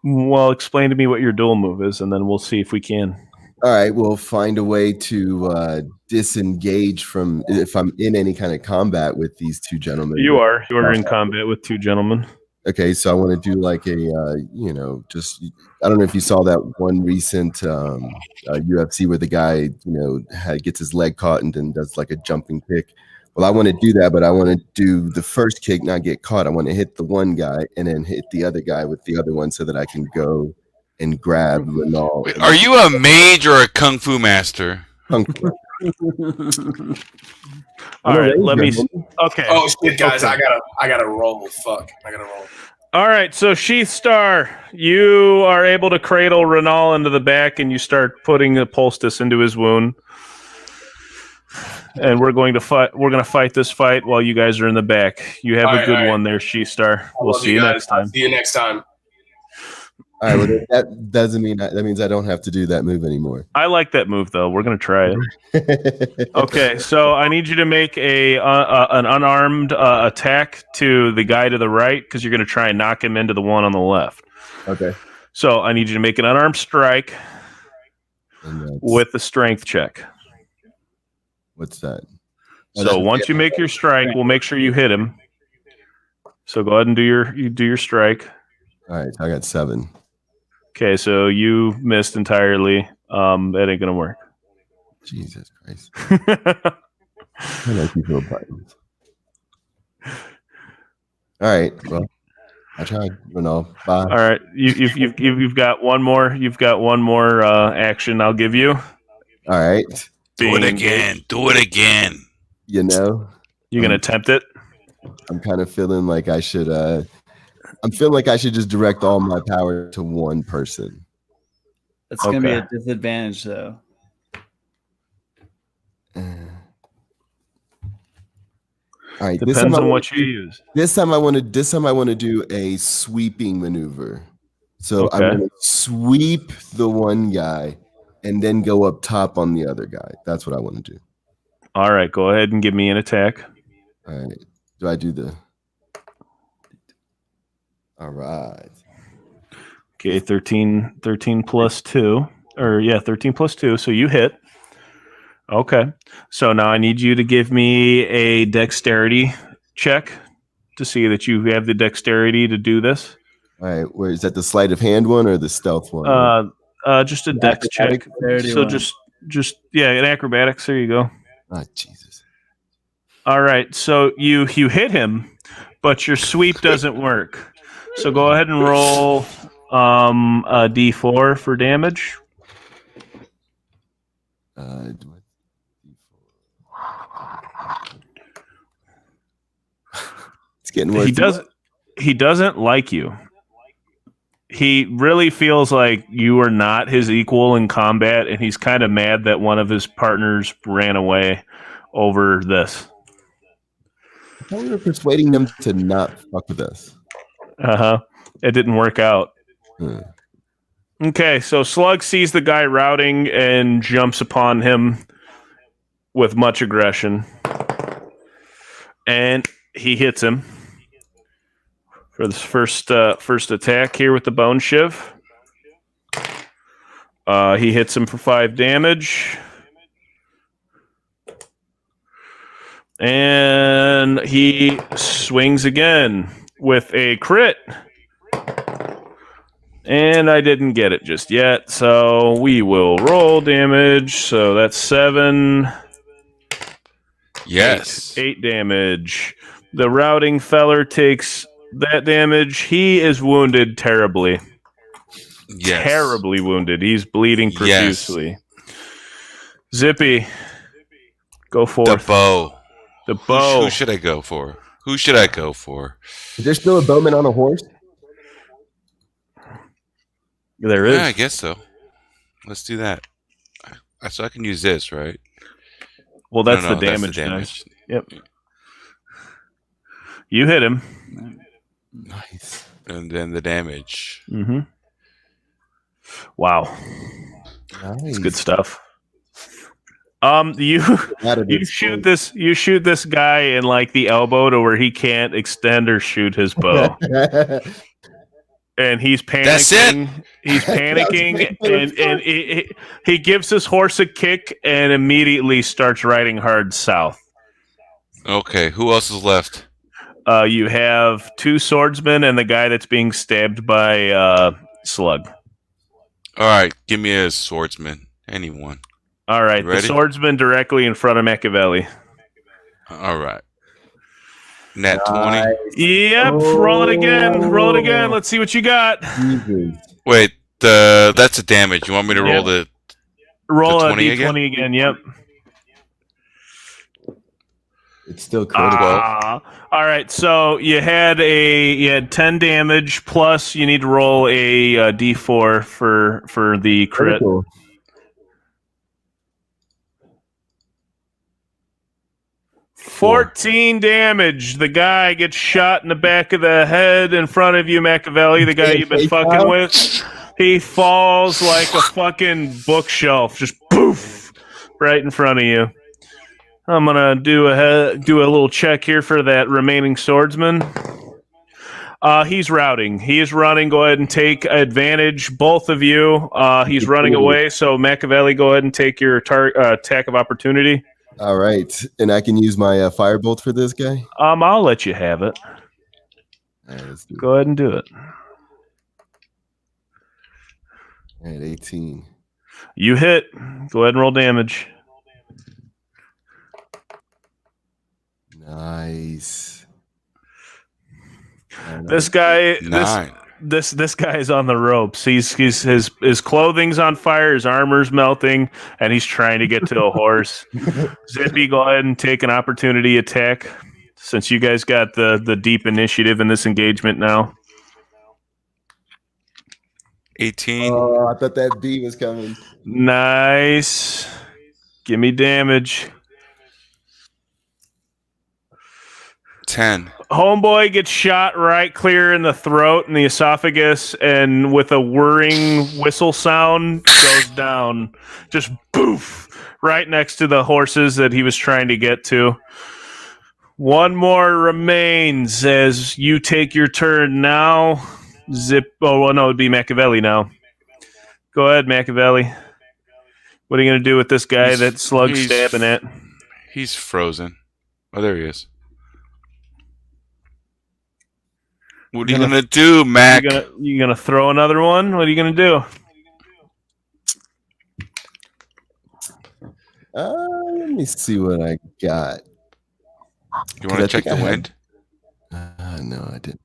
Well, explain to me what your dual move is, and then we'll see if we can. All right, we'll find a way to disengage from if I'm in any kind of combat with these 2 gentlemen. You are in combat with 2 gentlemen. Okay, so I want to do like a just I don't know if you saw that one recent UFC where the guy gets his leg caught and then does like a jumping kick. Well, I want to do that, but I want to do the first kick, not get caught. I want to hit the one guy and then hit the other guy with the other one so that I can go and grab Renal. Wait, are you a mage or a kung fu master? Kung fu. All right, let me. Okay. Oh shit, guys! Okay. I gotta roll. Fuck, I gotta roll. All right, so Sheath Star, you are able to cradle Renal into the back, and you start putting a poultice into his wound. And we're going to fight. We're going to fight this fight while you guys are in the back. You have a good one there, Sheath Star. We'll see you next time. See you next time. All right, well, that doesn't mean that means I don't have to do that move anymore. I like that move though. We're gonna try it. Okay, so I need you to make an unarmed attack to the guy to the right because you're gonna try and knock him into the one on the left. Okay. So I need you to make an unarmed strike with the strength check. What's that? So once you make your strike, we'll make sure you hit him. So go ahead and do your strike. All right, I got 7. Okay, so you missed entirely. That ain't gonna work. Jesus Christ! I like these little buttons. All right, well, I tried. Bye. All right, you've got one more. You've got one more action. I'll give you. All right. Do it again. Do it again. You're gonna attempt it. I'm kind of feeling like I should. I'm feeling like I should just direct all my power to one person. That's going to be a disadvantage, though. All right. Depends on what you use. This time I want to do a sweeping maneuver. So I want to sweep the one guy and then go up top on the other guy. That's what I want to do. All right. Go ahead and give me an attack. All right. Do I do the... All right. Okay, 13 plus 2. 13 plus 2. So you hit. Okay. So now I need you to give me a dexterity check to see that you have the dexterity to do this. All right, where is that, the sleight of hand one or the stealth one? Just a dex check. So just in acrobatics. There you go. Oh, Jesus. All right. So you hit him, but your sweep doesn't work. So go ahead and roll a d4 for damage. It's getting worse. He doesn't like you. He really feels like you are not his equal in combat, and he's kind of mad that one of his partners ran away over this. I thought we were persuading them to not fuck with us. It didn't work out. Okay, so Slug sees the guy routing and jumps upon him with much aggression. And he hits him for this first attack here with the bone shiv. He hits him for 5 damage. And he swings again with a crit. And I didn't get it just yet, so we will roll damage. So that's 7. Yes. 8 damage. The routing feller takes that damage. He is wounded terribly. Yes. Terribly wounded. He's bleeding profusely. Zippy, go forth. The bow. The bow. Who should I go for? Who should I go for? Is there still a bowman on a horse? There is. Yeah, I guess so. Let's do that. So I can use this, right? Well, that's the damage. Dice. Yep. You hit him. Nice. And then the damage. Mm-hmm. Wow. Nice. It's good stuff. You shoot this guy in like the elbow to where he can't extend or shoot his bow. And he's panicking. That's it. He's panicking, and he gives his horse a kick and immediately starts riding hard south. Okay, who else is left? You have 2 swordsmen and the guy that's being stabbed by Slug. All right, give me a swordsman. Anyone. All right, the swordsman directly in front of Machiavelli. All right. Nat 20. Yep, roll it again. Let's see what you got. Wait, that's a damage. You want me to roll the roll the a 20 d20 again? Yep. It's still critical. All right, so you had 10 damage plus you need to roll a d4 for the crit. Critical. Four. 14 damage. The guy gets shot in the back of the head in front of you, Machiavelli, the guy you've been fucking with. He falls like a fucking bookshelf, just poof, right in front of you. I'm gonna do a little check here for that remaining swordsman. He's routing. He is running. Go ahead and take advantage, both of you. He's running away, so Machiavelli, go ahead and take your attack of opportunity. All right, and I can use my firebolt for this guy. I'll let you have it. All right, let's do Go ahead and do it. All right, 18. You hit. Go ahead and roll damage. Nice. This guy, 9. this guy is on the ropes. His clothing's on fire, his armor's melting, and he's trying to get to a horse. Zippy, go ahead and take an opportunity attack, since you guys got the deep initiative in this engagement now. 18. Oh, I thought that B was coming. Nice. Give me damage. 10. Homeboy gets shot right clear in the throat and the esophagus, and with a whirring whistle sound goes down. Just boof, right next to the horses that he was trying to get to. One more remains as you take your turn now. Zip. Oh, well, no, it'd be Machiavelli now. Go ahead, Machiavelli. What are you going to do with this guy that Slug's stabbing at? He's frozen. Oh, there he is. What are you gonna do, Mac? You gonna throw another one? What are you gonna do? Let me see what I got. You want to check the wind? No, I didn't.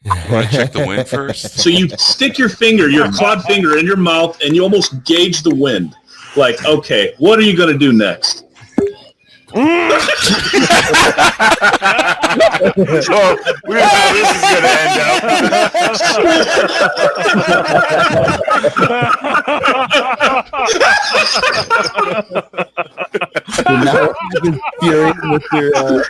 You want to check the wind first? So you stick your clawed finger in your mouth, and you almost gauge the wind. Like, okay, what are you going to do next? Oh, we know how this is going to end up. Now you've been fearing with your.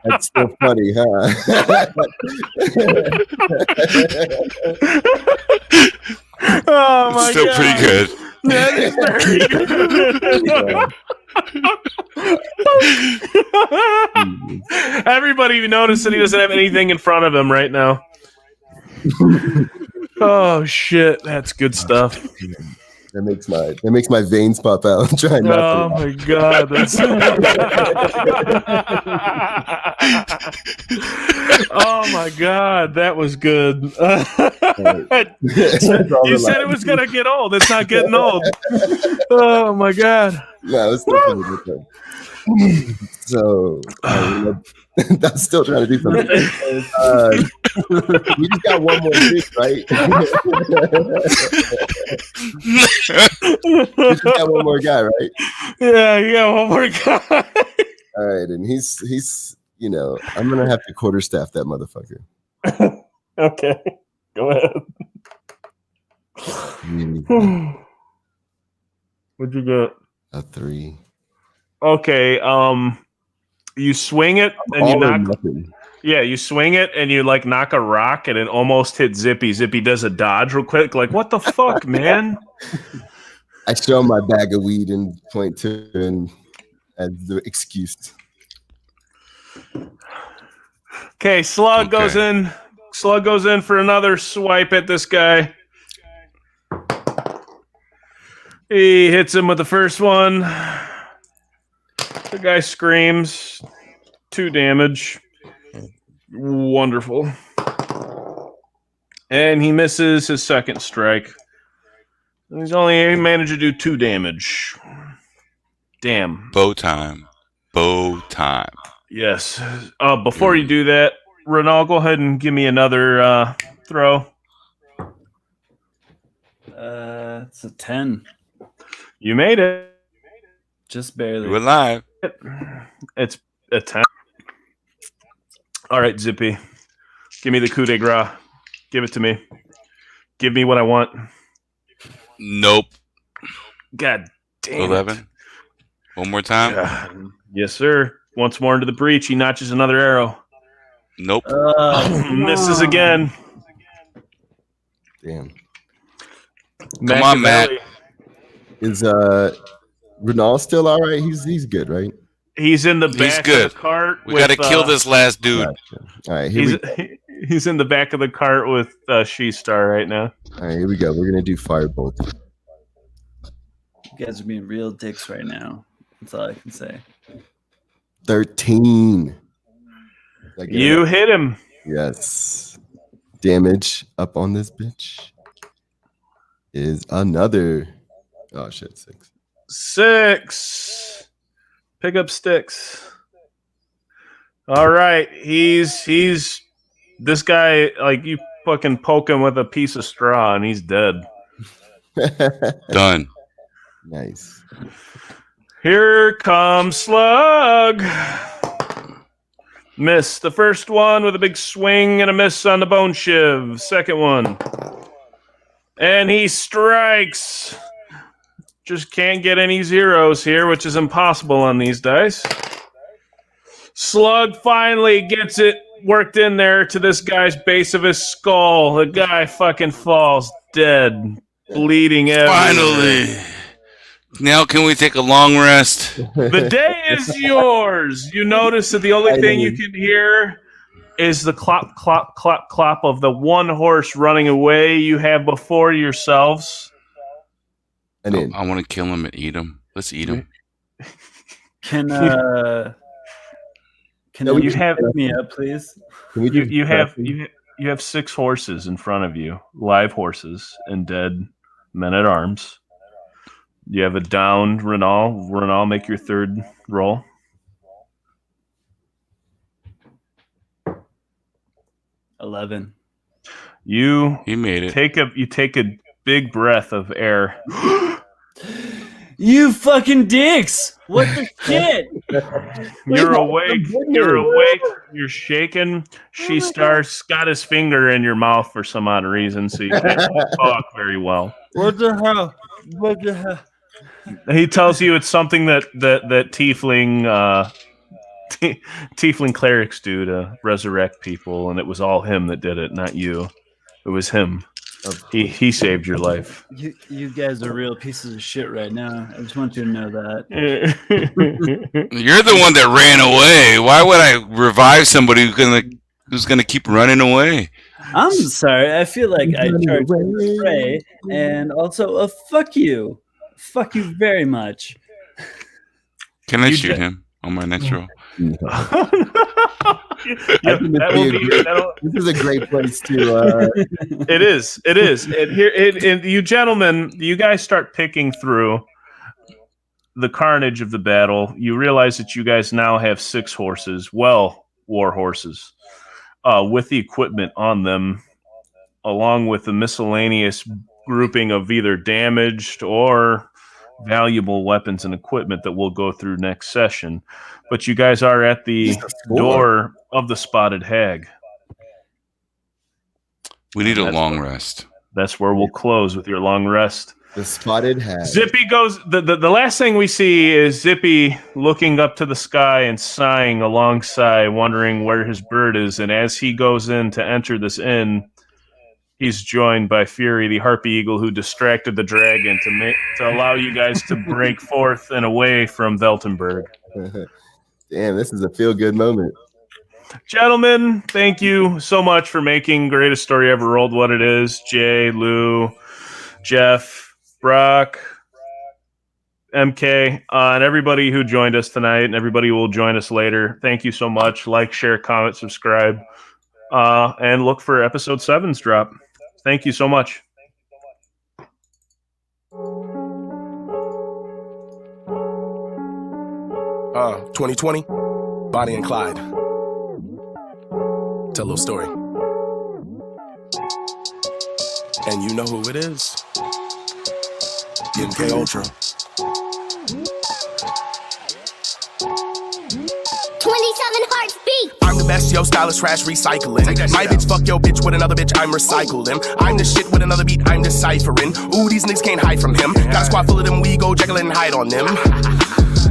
That's still funny, huh? Oh my Still God. pretty good. That is very good. Everybody noticed that he doesn't have anything in front of him right now. Oh shit, that's good stuff. That makes my veins pop out. I'm trying not to. Oh my God, that's oh my God, that was good. You said it was gonna get old. It's not getting old. Oh my God. No, it's still pretty good. So I'm still trying to do something. We just got one more dish, right? You just got one more guy, right? Yeah, you got one more guy. All right, and he's I'm gonna have to quarterstaff that motherfucker. Okay, go ahead. What'd you get? A 3. Okay, you swing it and you knock. Yeah, you swing it and you like knock a rock and it almost hit Zippy. Zippy does a dodge real quick. Like, what the fuck, man? I show him my bag of weed and point to and as the excuse. Okay, Slug goes in. Slug goes in for another swipe at this guy. He hits him with the first one. The guy screams. 2 damage. Wonderful. And he misses his second strike. He managed to do 2 damage. Damn. Bow time. Bow time. Yes. Before you do that, Renal, go ahead and give me another throw. It's a 10. You made it. Just barely. We're live. It's a 10. All right, Zippy. Give me the coup de grace. Give it to me. Give me what I want. Nope. God damn 11. it. One more time. Yes, sir. Once more into the breach, he notches another arrow. Nope. Misses again. Damn. Come on, Matt. Is Renal still all right? He's good, right? He's in the back of the cart. We got to kill this last dude. Gotcha. All right, he's in the back of the cart with She-Star right now. All right, here we go. We're gonna do firebolt. You guys are being real dicks right now. That's all I can say. 13. You hit him. Yes. Damage up on this bitch is another. Oh shit, 6. 6. Pick up sticks. All right, he's this guy. Like, you fucking poke him with a piece of straw and he's dead. Done. Nice. Here comes Slug. Miss the first one with a big swing and a miss on the bone shiv. Second one. And he strikes. Just can't get any zeros here, which is impossible on these dice. Slug finally gets it worked in there to this guy's base of his skull. The guy fucking falls dead, bleeding everywhere. Finally. Now can we take a long rest? The day is yours. You notice that the only thing you can hear is the clop, clop, clop, clop of the one horse running away you have before yourselves. I want to kill him and eat him. Let's eat him. Can you have me up, please? You have 6 horses in front of you, live horses and dead men at arms. You have a downed Renal. Renal, make your third roll. $11. You made it. You take a big breath of air. You fucking dicks! What the shit? You're awake. You're awake. You're shaking. She got his finger in your mouth for some odd reason, so you can't talk very well. What the hell? What the hell? He tells you it's something that tiefling tiefling clerics do to resurrect people, and it was all him that did it, not you. It was him. He saved your life. You guys are real pieces of shit right now. I just want you to know that. You're the one that ran away. Why would I revive somebody who's gonna keep running away? I'm sorry. I feel like I charged you prey, and also a fuck you. Fuck you very much. Can I shoot him on my next roll? This is a great place to. It is. And you gentlemen, you guys start picking through the carnage of the battle. You realize that you guys now have 6 horses, war horses, with the equipment on them, along with the miscellaneous grouping of either damaged or valuable weapons and equipment that we'll go through next session. But you guys are at the door of the Spotted Hag. We need a long rest. That's where we'll close with your long rest. The Spotted Hag. Zippy goes. The last thing we see is Zippy looking up to the sky and sighing alongside, wondering where his bird is. And as he goes in to enter this inn, he's joined by Fury, the harpy eagle, who distracted the dragon to allow you guys to break forth and away from Veltenberg. Damn, this is a feel-good moment. Gentlemen, thank you so much for making Greatest Story Ever Rolled what it is. Jay, Lou, Jeff, Brock, MK, and everybody who joined us tonight and everybody who will join us later. Thank you so much. Like, share, comment, subscribe, and look for episode 7's drop. Thank you so much. 2020, Bonnie and Clyde. Tell a little story. And you know who it is. MK Ultra. 27 hearts beat. I'm the best, yo, stylish, trash, recycling. My bitch, fuck your bitch with another bitch, I'm recycling. I'm the shit with another beat, I'm deciphering. Ooh, these niggas can't hide from him. Got a squad full of them, we go jekyll and hide on them.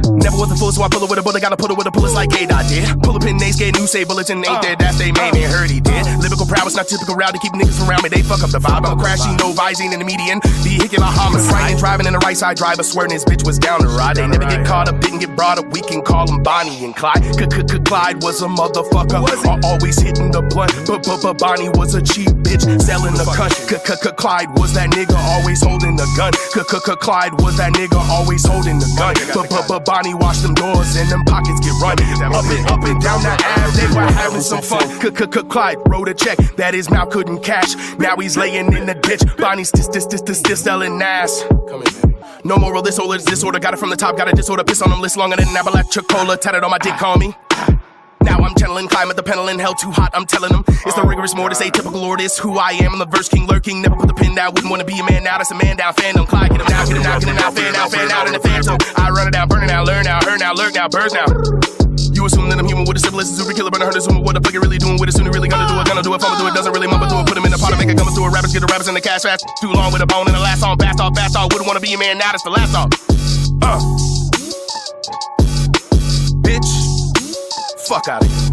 Never was a fool, so I pull it with a bullet. Gotta put it with a pull, it's like A-Dot did. Pull up in they scared, new say bulletin ain't there. That they made me heard he did. Lyrical prowess, not typical route to keep niggas from around me. They fuck up the vibe. I'm crashing, no visine in the median. Vehicular homicide. Driving in the right side, driver swearing his bitch was down the ride. They never get caught up, didn't get brought up. We can call them Bonnie and Clyde. Clyde was a motherfucker. Always hitting the blunt. But Bonnie was a cheap bitch selling the cunt. Clyde was that nigga always holding the gun. Clyde was that nigga always holding the gun. But Bonnie washed them doors and them pockets get run. Up and down that ass, they were having some fun. Clyde wrote a check that his mouth couldn't cash. Now he's laying in the ditch. Bonnie's still selling ass. Come in, man. No moral disorder. Got it from the top, got a disorder. Piss on them list longer than an Appalachia cola. Tatted on my dick, call me. Now I'm channeling, climate the pedaling, hell too hot, I'm telling them. It's the rigorous mortis, atypical lord, it's who I am. I'm the verse king lurking, never put the pen down. Wouldn't want to be a man now, that's a man down. Fandom, Clyde, get him now, get him now, get him now. Fan out in the phantom. I run it down, burn it now, learn now, hurt now, lurk now, birds now. You assume that I'm human with a syphilis, super killer, but I heard assume what the fuck you really doing with it. Soon you really gonna do it, fumble do it, doesn't really mumble do it. Put him in the pot and make it come through a rabbits, get the rabbits in the cash fast. Too long with a bone and the last song, fast off. Wouldn't want to be a man now, that's the last song. Bitch, fuck out of here.